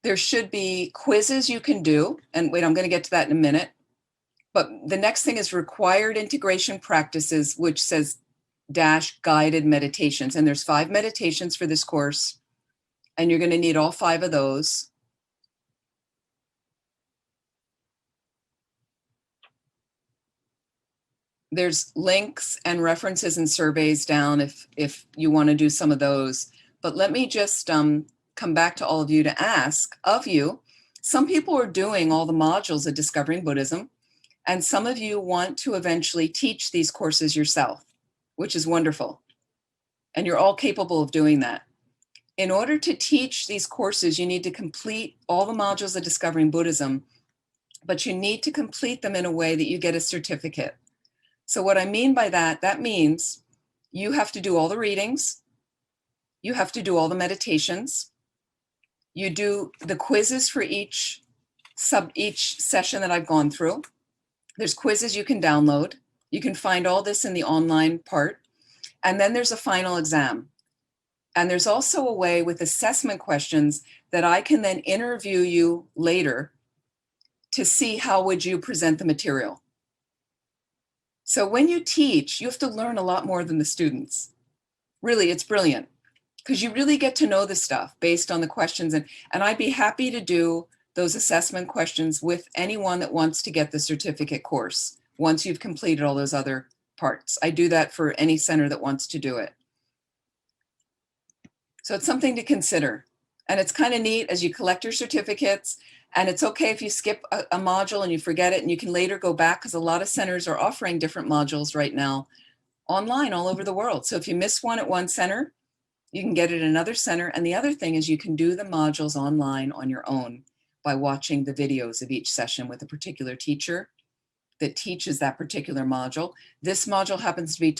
there should be quizzes you can do. And wait, I'm going to get to that in a minute. But the next thing is required integration practices, which says -- guided meditations. And there's 5 meditations for this course. And you're going to need all 5 of those. There's links and references and surveys down if you want to do some of those. But let me just come back to all of you to ask of you. Some people are doing all the modules of Discovering Buddhism, and some of you want to eventually teach these courses yourself, which is wonderful. And you're all capable of doing that. In order to teach these courses, you need to complete all the modules of Discovering Buddhism, but you need to complete them in a way that you get a certificate. So what I mean by that, that means you have to do all the readings, you have to do all the meditations, you do the quizzes for each session that I've gone through. There's quizzes you can download. You can find all this in the online part. And then there's a final exam. And there's also a way with assessment questions that I can then interview you later to see how would you present the material. So when you teach, you have to learn a lot more than the students. Really, it's brilliant because you really get to know the stuff based on the questions. And I'd be happy to do those assessment questions with anyone that wants to get the certificate course once you've completed all those other parts. I do that for any center that wants to do it. So it's something to consider. And it's kind of neat as you collect your certificates. And it's okay if you skip a module and you forget it and you can later go back, because a lot of centers are offering different modules right now online all over the world. So if you miss one at one center, you can get it at another center. And the other thing is you can do the modules online on your own by watching the videos of each session with a particular teacher that teaches that particular module. This module happens to be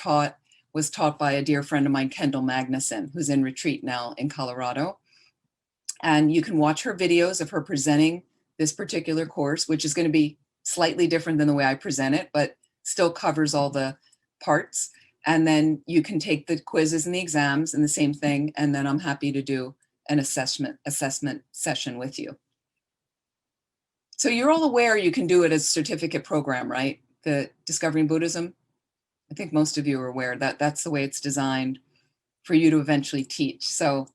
was taught by a dear friend of mine, Kendall Magnuson, who's in retreat now in Colorado. And you can watch her videos of her presenting this particular course, which is going to be slightly different than the way I present it, but still covers all the parts. And then you can take the quizzes and the exams and the same thing. And then I'm happy to do an assessment session with you. So you're all aware you can do it as a certificate program, right? The Discovering Buddhism. I think most of you are aware that that's the way it's designed for you to eventually teach. So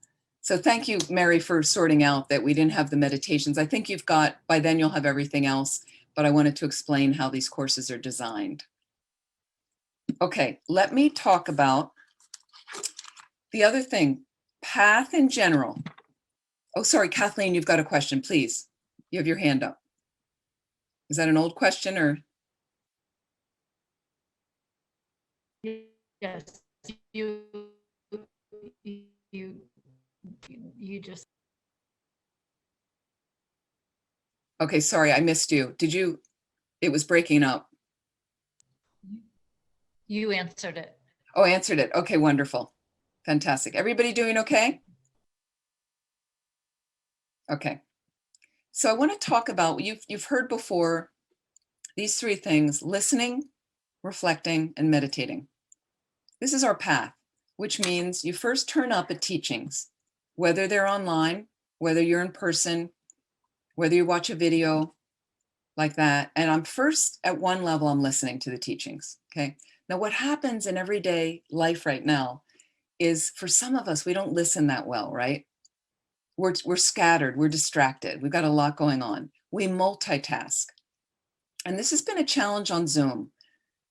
thank you, Mary, for sorting out that we didn't have the meditations. I think you've got, by then you'll have everything else, but I wanted to explain how these courses are designed. Okay, let me talk about the other thing, path in general. Oh, sorry, Kathleen, you've got a question, please. You have your hand up. Is that an old question or? Yes, you just. Okay, sorry, I missed you. Did you, it was breaking up. You answered it. Oh, answered it. Okay, wonderful. Fantastic. Everybody doing okay? Okay. So I want to talk about, you've heard before, these three things: listening, reflecting, and meditating. This is our path, which means you first turn up at teachings, whether they're online, whether you're in person, whether you watch a video like that. And I'm first at one level, I'm listening to the teachings, okay? Now, what happens in everyday life right now is, for some of us, we don't listen that well, right? We're scattered, we're distracted, we've got a lot going on. We multitask. And this has been a challenge on Zoom,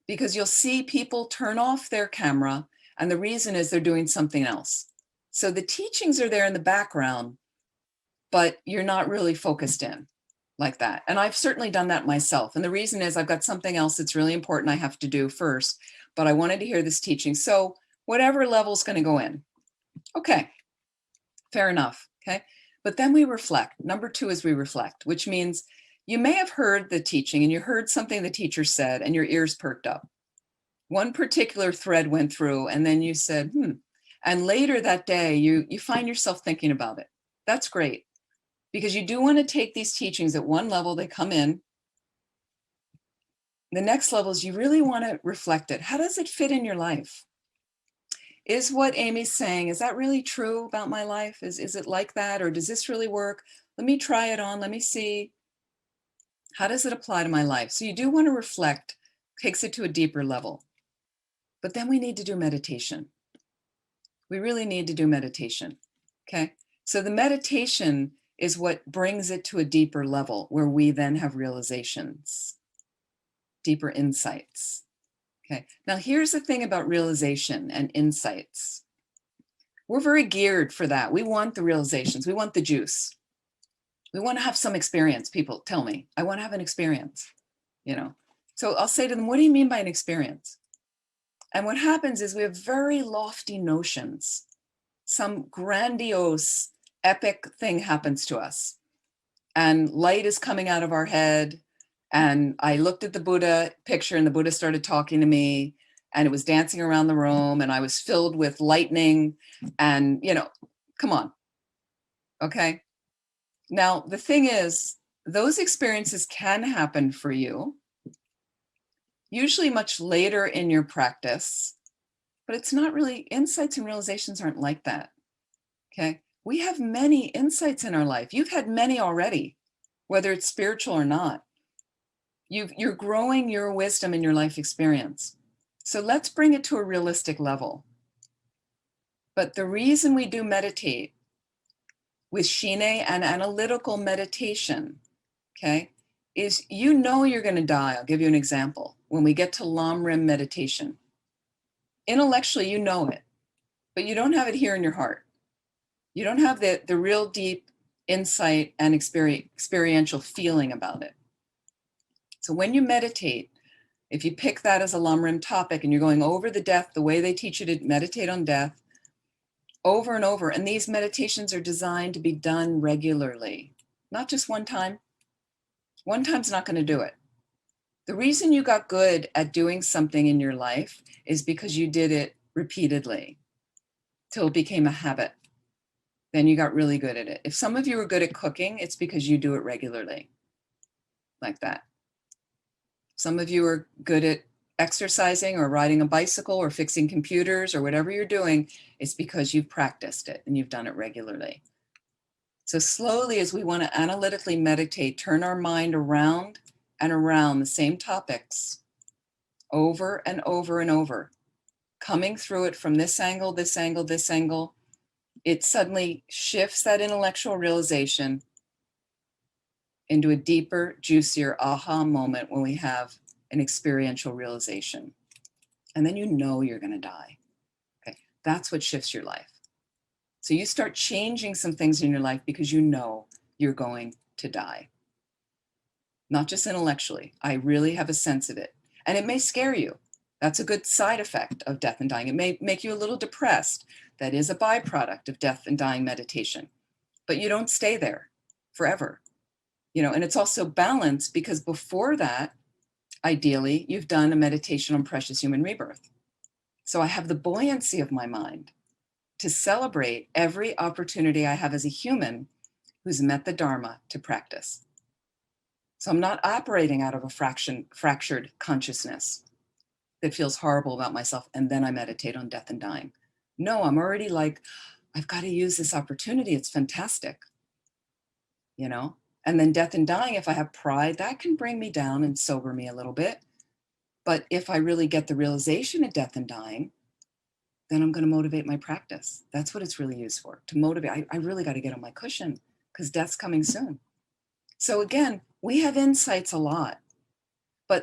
because you'll see people turn off their camera, and the reason is they're doing something else. So the teachings are there in the background, but you're not really focused in like that. And I've certainly done that myself. And the reason is I've got something else that's really important I have to do first, but I wanted to hear this teaching. So whatever level's going to go in. Okay, fair enough. Okay, but then we reflect. Number two is we reflect, which means you may have heard the teaching and you heard something the teacher said and your ears perked up. One particular thread went through and then you said, and later that day, you find yourself thinking about it. That's great, because you do want to take these teachings at one level, they come in. The next level is you really want to reflect it. How does it fit in your life? Is what Amy's saying, is that really true about my life? Is it like that? Or does this really work? Let me try it on. Let me see. How does it apply to my life? So you do want to reflect, takes it to a deeper level. But then we need to do meditation. We really need to do meditation. Okay. So the meditation is what brings it to a deeper level, where we then have realizations, deeper insights. Okay, now here's the thing about realization and insights. We're very geared for that. We want the realizations. We want the juice. We want to have some experience. People tell me, I want to have an experience, you know. So I'll say to them, what do you mean by an experience? And what happens is we have very lofty notions. Some grandiose, epic thing happens to us. And light is coming out of our head. And I looked at the Buddha picture and the Buddha started talking to me and it was dancing around the room and I was filled with lightning and, you know, come on. Okay. Now, the thing is, those experiences can happen for you, usually much later in your practice, but it's not really, insights and realizations aren't like that. Okay. We have many insights in our life. You've had many already, whether it's spiritual or not. You're growing your wisdom in your life experience. So let's bring it to a realistic level. But the reason we do meditate with Shine and analytical meditation, okay, is you know you're going to die. I'll give you an example. When we get to Lamrim meditation, intellectually you know it, but you don't have it here in your heart. You don't have the real deep insight and experiential feeling about it. So when you meditate, if you pick that as a Lamrim topic and you're going over the death, the way they teach you to meditate on death, over and over, and these meditations are designed to be done regularly, not just one time. One time's not going to do it. The reason you got good at doing something in your life is because you did it repeatedly till it became a habit. Then you got really good at it. If some of you are good at cooking, it's because you do it regularly. like that. Some of you are good at exercising or riding a bicycle or fixing computers or whatever you're doing. It's because you've practiced it and you've done it regularly. So slowly, as we want to analytically meditate, turn our mind around and around the same topics over and over and over, coming through it from this angle, this angle, this angle, it suddenly shifts that intellectual realization into a deeper, juicier aha moment when we have an experiential realization. And then you know you're going to die. Okay, that's what shifts your life. So you start changing some things in your life because you know you're going to die. Not just intellectually. I really have a sense of it. And it may scare you. That's a good side effect of death and dying. It may make you a little depressed. That is a byproduct of death and dying meditation. But you don't stay there forever. And it's also balanced because before that, ideally, you've done a meditation on precious human rebirth. So I have the buoyancy of my mind to celebrate every opportunity I have as a human who's met the Dharma to practice. So I'm not operating out of a fractured consciousness that feels horrible about myself, and then I meditate on death and dying. No, I'm already like, I've got to use this opportunity. It's fantastic. And then death and dying, if I have pride, that can bring me down and sober me a little bit. But if I really get the realization of death and dying, then I'm going to motivate my practice. That's what it's really used for, to motivate. I really got to get on my cushion because death's coming soon. So again, we have insights a lot.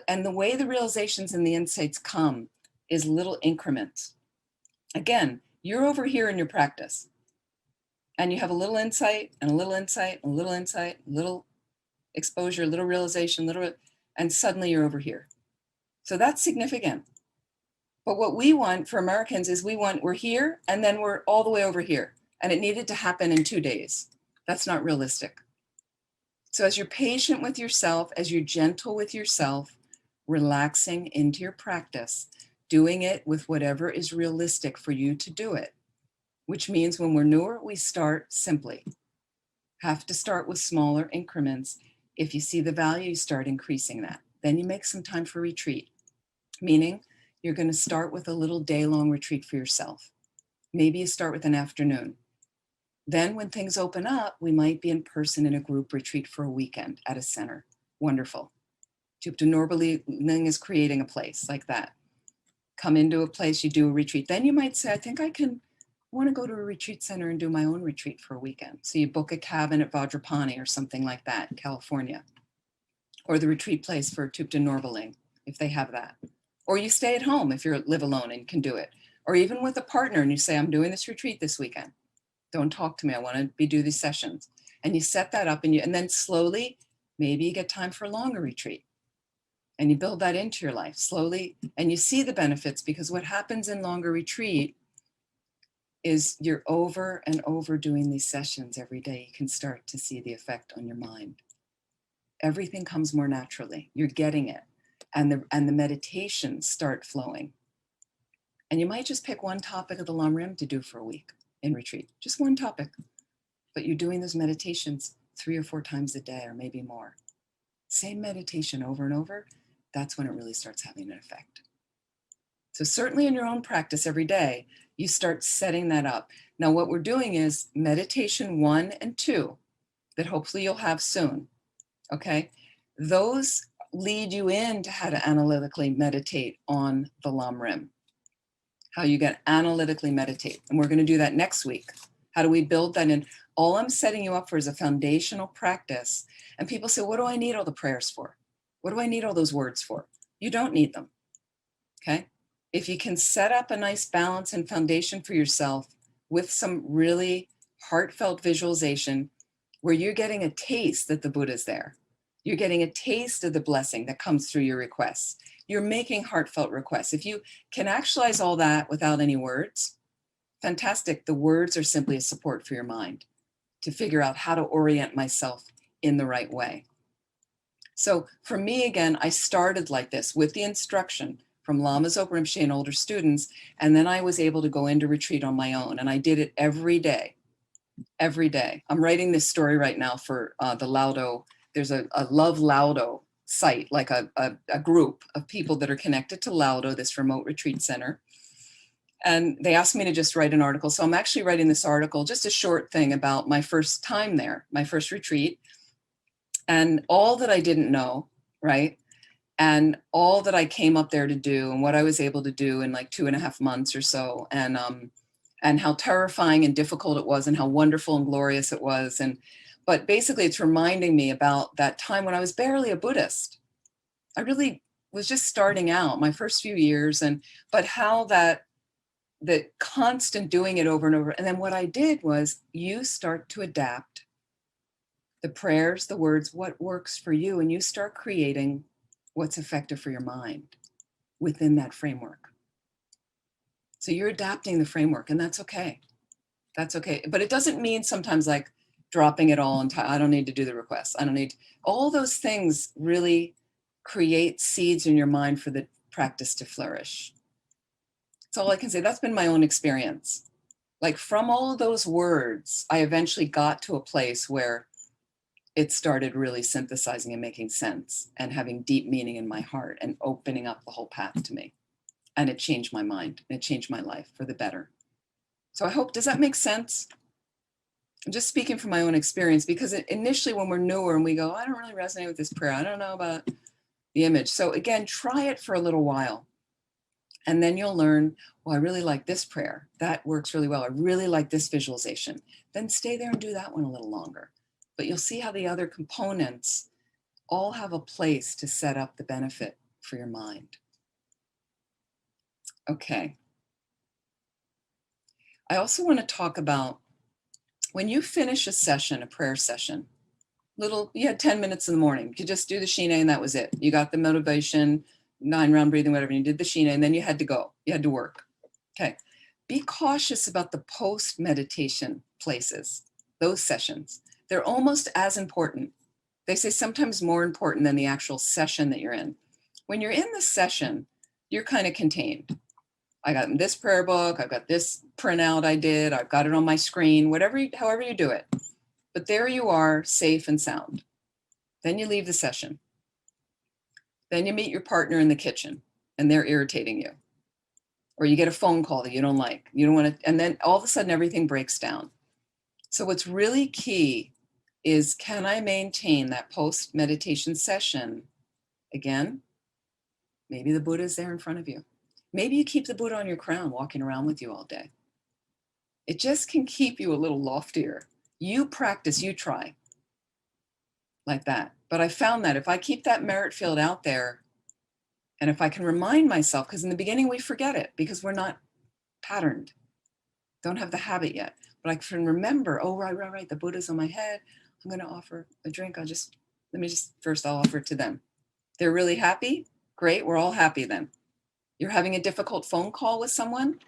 And the way the realizations and the insights come is little increments. Again, you're over here in your practice. And you have a little insight and a little insight, and a little insight, a little exposure, a little realization, and suddenly you're over here. So that's significant. But what we want for Americans is we're here and then we're all the way over here. And it needed to happen in 2 days. That's not realistic. So as you're patient with yourself, as you're gentle with yourself, relaxing into your practice, doing it with whatever is realistic for you to do it. Which means when we're newer, we start simply. Have to start with smaller increments. If you see the value, you start increasing that. Then you make some time for retreat, meaning you're going to start with a little day-long retreat for yourself. Maybe you start with an afternoon. Then when things open up, we might be in person in a group retreat for a weekend at a center. Wonderful. Jupiter Norberling is creating a place like that. Come into a place, you do a retreat. Then you might say, I want to go to a retreat center and do my own retreat for a weekend. So you book a cabin at Vajrapani or something like that in California, or the retreat place for Jupiter Norberling, if they have that. Or you stay at home if you live alone and can do it. Or even with a partner and you say, I'm doing this retreat this weekend. Don't talk to me. I want to do these sessions. And you set that up and then slowly, maybe you get time for a longer retreat. And you build that into your life slowly. And you see the benefits, because what happens in longer retreat is you're over and over doing these sessions every day. You can start to see the effect on your mind. Everything comes more naturally. You're getting it. And the meditations start flowing. And you might just pick one topic of the Lam Rim to do for a week in retreat. Just one topic. But you're doing those meditations 3 or 4 times a day, or maybe more. Same meditation over and over. That's when it really starts having an effect. So certainly in your own practice every day, you start setting that up. Now what we're doing is meditation 1 and 2 that hopefully you'll have soon, okay? Those lead you into how to analytically meditate on the Lam Rim, how you can analytically meditate. And we're going to do that next week. How do we build that in? All I'm setting you up for is a foundational practice. And people say, what do I need all the prayers for? What do I need all those words for? You don't need them, okay? If you can set up a nice balance and foundation for yourself with some really heartfelt visualization where you're getting a taste that the Buddha's there. You're getting a taste of the blessing that comes through your requests. You're making heartfelt requests. If you can actualize all that without any words, fantastic. The words are simply a support for your mind to figure out how to orient myself in the right way. So for me, again, I started like this with the instruction from Lamas Zopa Rinpoche and older students, and then I was able to go into retreat on my own, and I did it every day, every day. I'm writing this story right now for the Laudo. There's a Love Laudo site, like a group of people that are connected to Laudo, this remote retreat center. And they asked me to just write an article. So I'm actually writing this article, just a short thing about my first time there, my first retreat, and all that I didn't know, right? And all that I came up there to do and what I was able to do in like 2.5 months or so. And how terrifying and difficult it was and how wonderful and glorious it was. But basically it's reminding me about that time when I was barely a Buddhist. I really was just starting out my first few years, but how that constant doing it over and over. And then what I did was you start to adapt the prayers, the words, what works for you, and you start creating what's effective for your mind within that framework. So you're adapting the framework, and that's okay. That's okay. But it doesn't mean sometimes like dropping it all and I don't need to do the requests. I don't need all those things. Really create seeds in your mind for the practice to flourish. That's all I can say. That's been my own experience. Like from all of those words, I eventually got to a place where it started really synthesizing and making sense and having deep meaning in my heart and opening up the whole path to me. And it changed my mind. It changed my life for the better. So I hope, does that make sense? I'm just speaking from my own experience, because initially when we're newer and we go, I don't really resonate with this prayer. I don't know about the image. So again, try it for a little while. And then you'll learn, well, I really like this prayer. That works really well. I really like this visualization. Then stay there and do that one a little longer. But you'll see how the other components all have a place to set up the benefit for your mind. Okay. I also want to talk about when you finish a session, a prayer session, you had 10 minutes in the morning. You could just do the Shine and that was it. You got the motivation, 9-round breathing, whatever, and you did the Shine and then you had to go. You had to work. Okay. Be cautious about the post-meditation places, those sessions. They're almost as important. They say sometimes more important than the actual session that you're in. When you're in the session, you're kind of contained. I got this prayer book, I've got this printout I did, I've got it on my screen, however you do it. But there you are, safe and sound. Then you leave the session. Then you meet your partner in the kitchen and they're irritating you. Or you get a phone call that you don't like. You don't want to, and then all of a sudden everything breaks down. So what's really key is, can I maintain that post-meditation session? Again, maybe the Buddha is there in front of you. Maybe you keep the Buddha on your crown walking around with you all day. It just can keep you a little loftier. You practice, you try like that. But I found that if I keep that merit field out there, and if I can remind myself, because in the beginning we forget it because we're not patterned, don't have the habit yet. But I can remember, oh, right, the Buddha's on my head. I'm going to offer a drink. First I'll offer it to them. They're really happy. Great. We're all happy then. You're having a difficult phone call with someone.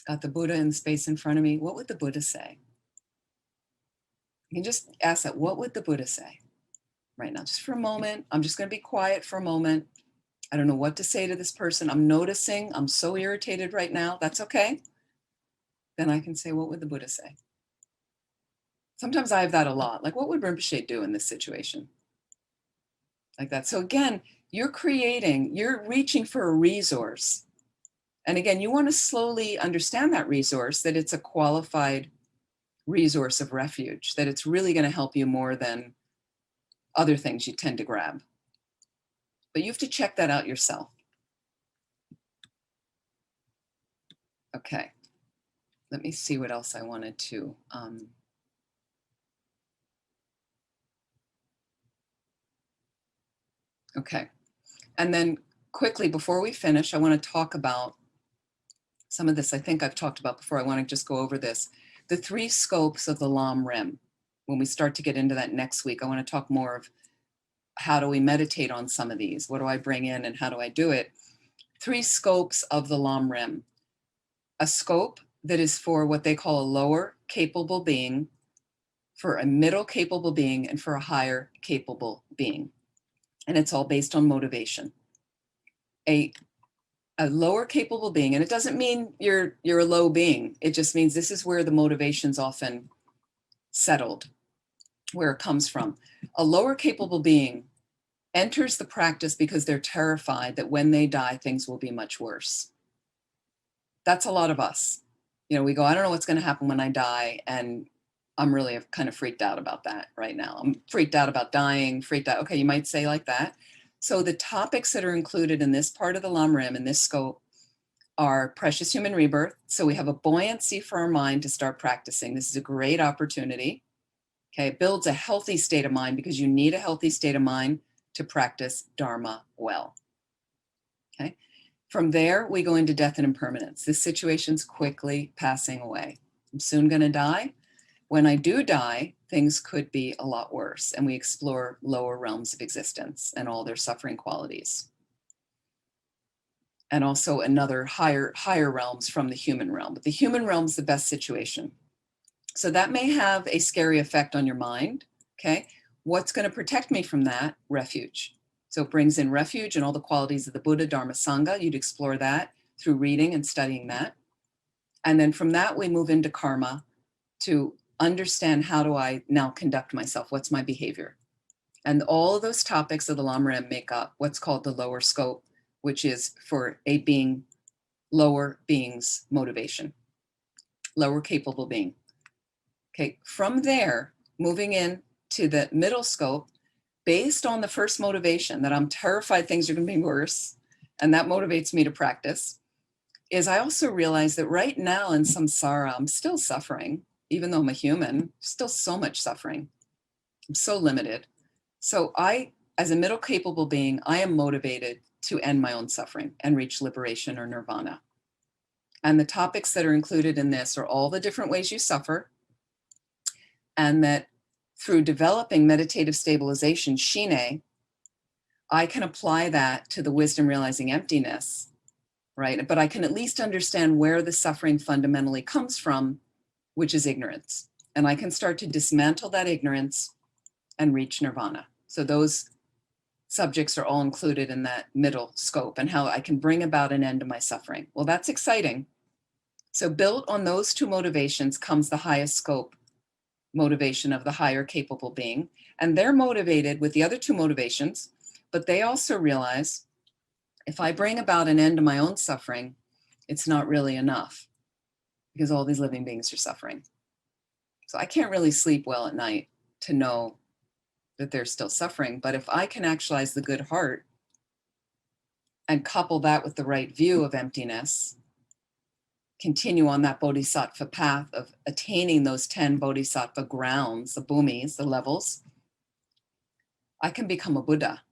Got the Buddha in space in front of me. What would the Buddha say? You can just ask that. What would the Buddha say right now? Just for a moment. I'm just going to be quiet for a moment. I don't know what to say to this person. I'm noticing. I'm so irritated right now. That's okay. Then I can say, what would the Buddha say? Sometimes I have that a lot. Like, what would Rinpoche do in this situation? Like that. So again, you're reaching for a resource. And again, you want to slowly understand that resource, that it's a qualified resource of refuge, that it's really going to help you more than other things you tend to grab. But you have to check that out yourself. Okay. Let me see what else I wanted to. Okay. And then quickly, before we finish, I want to talk about some of this I think I've talked about before. I want to just go over this. The 3 scopes of the Lam Rim. When we start to get into that next week, I want to talk more of how do we meditate on some of these? What do I bring in and how do I do it? 3 scopes of the Lam Rim. A scope that is for what they call a lower capable being, for a middle capable being, and for a higher capable being. And it's all based on motivation. A lower capable being, and it doesn't mean you're a low being. It just means this is where the motivation's often settled. where it comes from. A lower capable being enters the practice because they're terrified that when they die, things will be much worse. That's a lot of us. You know, we go, I don't know what's going to happen when I die. And I'm really kind of freaked out about that right now. I'm freaked out about dying, freaked out. Okay, you might say like that. So the topics that are included in this part of the Lamrim, in this scope, are precious human rebirth. So we have a buoyancy for our mind to start practicing. This is a great opportunity. Okay, it builds a healthy state of mind because you need a healthy state of mind to practice Dharma well. Okay, from there, we go into death and impermanence. This situation's quickly passing away. I'm soon going to die. When I do die, things could be a lot worse, and we explore lower realms of existence and all their suffering qualities. And also another higher realms from the human realm. But the human realm's the best situation. So that may have a scary effect on your mind, okay? What's going to protect me from that? Refuge. So it brings in refuge and all the qualities of the Buddha, Dharma, Sangha. You'd explore that through reading and studying that. And then from that, we move into karma to understand, how do I now conduct myself? What's my behavior? And all of those topics of the Lamrim make up what's called the lower scope, which is for a being, lower being's motivation, lower capable being. Okay, from there, moving in to the middle scope, based on the first motivation that I'm terrified things are going to be worse, and that motivates me to practice, is I also realize that right now in samsara, I'm still suffering, even though I'm a human, still so much suffering. I'm so limited. So I, as a middle capable being, I am motivated to end my own suffering and reach liberation or nirvana. And the topics that are included in this are all the different ways you suffer, and that through developing meditative stabilization, Shine, I can apply that to the wisdom realizing emptiness, right? But I can at least understand where the suffering fundamentally comes from, which is ignorance. And I can start to dismantle that ignorance and reach nirvana. So those subjects are all included in that middle scope, and how I can bring about an end to my suffering. Well, that's exciting. So built on those two motivations comes the highest scope motivation of the higher capable being. And they're motivated with the other two motivations, but they also realize if I bring about an end to my own suffering, it's not really enough because all these living beings are suffering. So I can't really sleep well at night to know that they're still suffering. But if I can actualize the good heart and couple that with the right view of emptiness, continue on that bodhisattva path of attaining those 10 bodhisattva grounds, the bhumis, the levels, I can become a Buddha.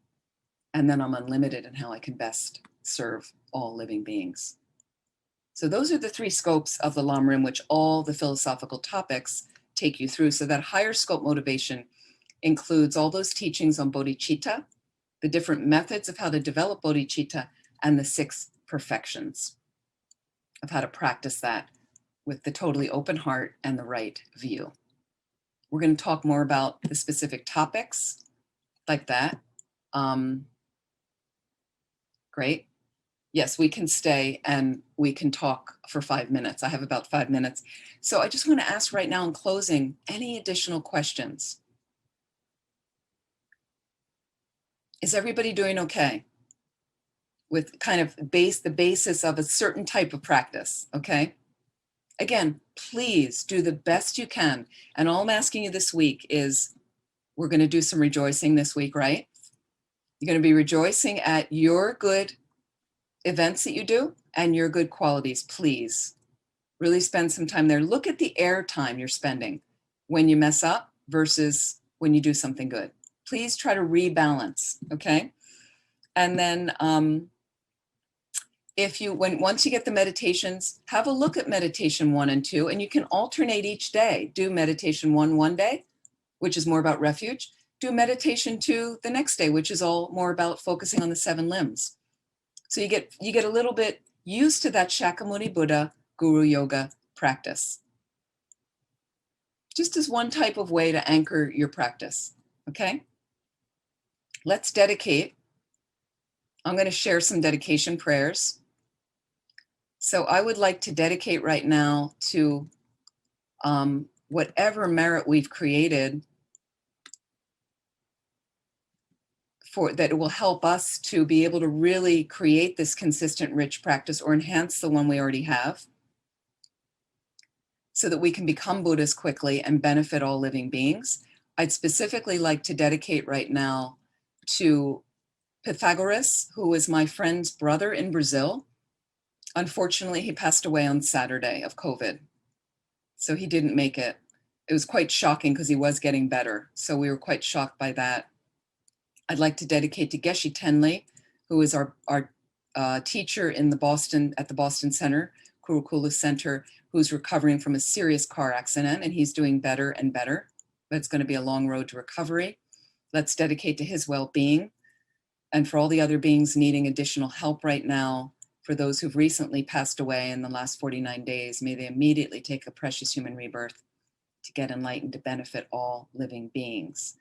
And then I'm unlimited in how I can best serve all living beings. So those are the three scopes of the Lamrim, which all the philosophical topics take you through. So that higher scope motivation includes all those teachings on bodhicitta, the different methods of how to develop bodhicitta, and the 6 perfections of how to practice that with the totally open heart and the right view. We're going to talk more about the specific topics like that. Great. Yes, we can stay and we can talk for 5 minutes. I have about 5 minutes. So I just want to ask right now in closing, any additional questions? Is everybody doing okay with kind of the basis of a certain type of practice, okay? Again, please do the best you can. And all I'm asking you this week is, we're going to do some rejoicing this week, right? You're going to be rejoicing at your good events that you do and your good qualities. Please really spend some time there. Look at the air time you're spending when you mess up versus when you do something good. Please try to rebalance, okay? And then once you get the meditations, have a look at meditation 1 and 2, and you can alternate each day. Do meditation 1 one day, which is more about refuge. Do meditation 2 the next day, which is all more about focusing on the 7 limbs. So you get a little bit used to that Shakamuni Buddha Guru Yoga practice. Just as one type of way to anchor your practice, okay? Let's dedicate. I'm going to share some dedication prayers. So I would like to dedicate right now to whatever merit we've created that it will help us to be able to really create this consistent, rich practice or enhance the one we already have, so that we can become Buddhists quickly and benefit all living beings. I'd specifically like to dedicate right now to Pythagoras, who is my friend's brother in Brazil. Unfortunately, he passed away on Saturday of COVID. So he didn't make it. It was quite shocking because he was getting better. So we were quite shocked by that. I'd like to dedicate to Geshe Tenley, who is our teacher in at the Boston Center, Kurukula Center, who's recovering from a serious car accident, and he's doing better and better, but it's going to be a long road to recovery. Let's dedicate to his well-being, and for all the other beings needing additional help right now, for those who've recently passed away in the last 49 days, may they immediately take a precious human rebirth to get enlightened to benefit all living beings.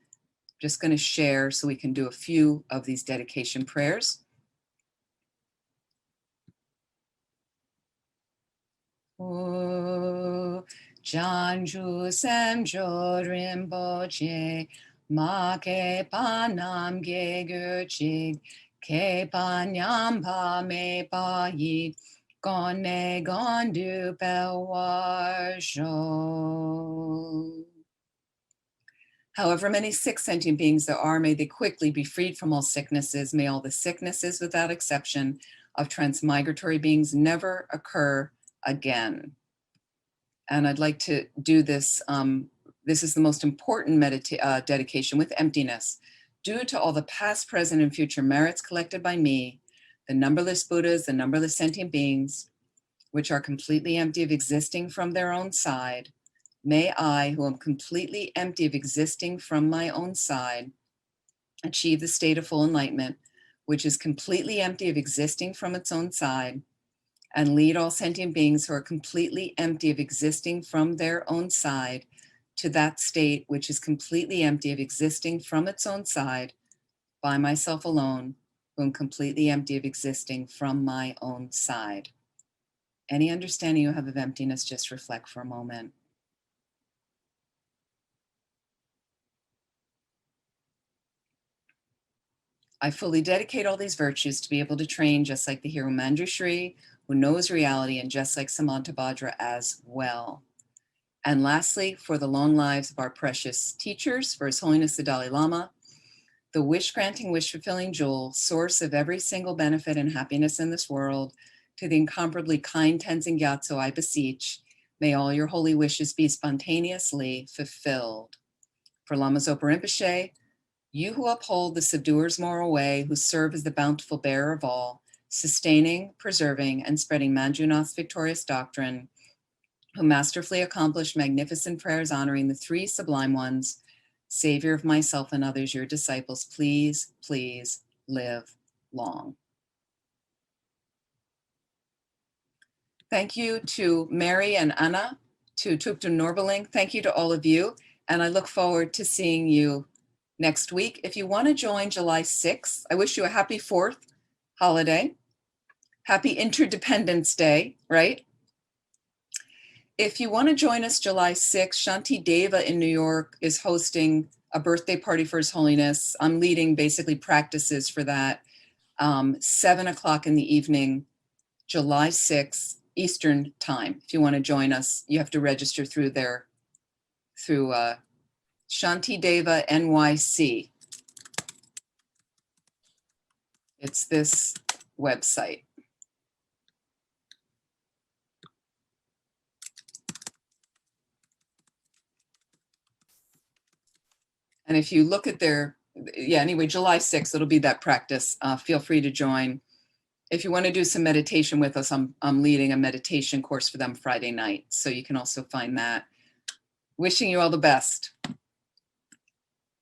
Just going to share so we can do a few of these dedication prayers. Janju Sem Chodren Boche Ma Ke Panam Ge Gurchig Ke Panyam Pa Me Pa Yi Gone Gondu Pelwarsho. However many sick sentient beings there are, may they quickly be freed from all sicknesses. May all the sicknesses, without exception, of transmigratory beings never occur again. And I'd like to do this. This is the most important dedication with emptiness. Due to all the past, present, and future merits collected by me, the numberless Buddhas, the numberless sentient beings, which are completely empty of existing from their own side, may I, who am completely empty of existing from my own side, achieve the state of full enlightenment, which is completely empty of existing from its own side, and lead all sentient beings who are completely empty of existing from their own side to that state which is completely empty of existing from its own side, by myself alone, who am completely empty of existing from my own side. Any understanding you have of emptiness, just reflect for a moment. I fully dedicate all these virtues to be able to train just like the hero Manjushri, who knows reality, and just like Samantabhadra as well. And lastly, for the long lives of our precious teachers, for His Holiness the Dalai Lama, the wish-granting, wish-fulfilling jewel, source of every single benefit and happiness in this world, to the incomparably kind Tenzin Gyatso, I beseech, may all your holy wishes be spontaneously fulfilled. For Lama Zopa Rinpoche, you who uphold the subduer's moral way, who serve as the bountiful bearer of all, sustaining, preserving, and spreading Manjunath's victorious doctrine, who masterfully accomplished magnificent prayers honoring the three sublime ones, Savior of myself and others, your disciples, please, please live long. Thank you to Mary and Anna, to Tupten Norbeling. Thank you to all of you. And I look forward to seeing you next week. If you want to join July 6th, I wish you a happy 4th holiday. Happy Interdependence Day, right? If you want to join us July 6th, Shanti Deva in New York is hosting a birthday party for His Holiness. I'm leading basically practices for that. 7 o'clock in the evening, July 6th, Eastern time. If you want to join us, you have to register through Shanti Deva NYC. It's this website. And if you look at anyway, July 6th, it'll be that practice. Feel free to join. If you want to do some meditation with us, I'm leading a meditation course for them Friday night. So you can also find that. Wishing you all the best.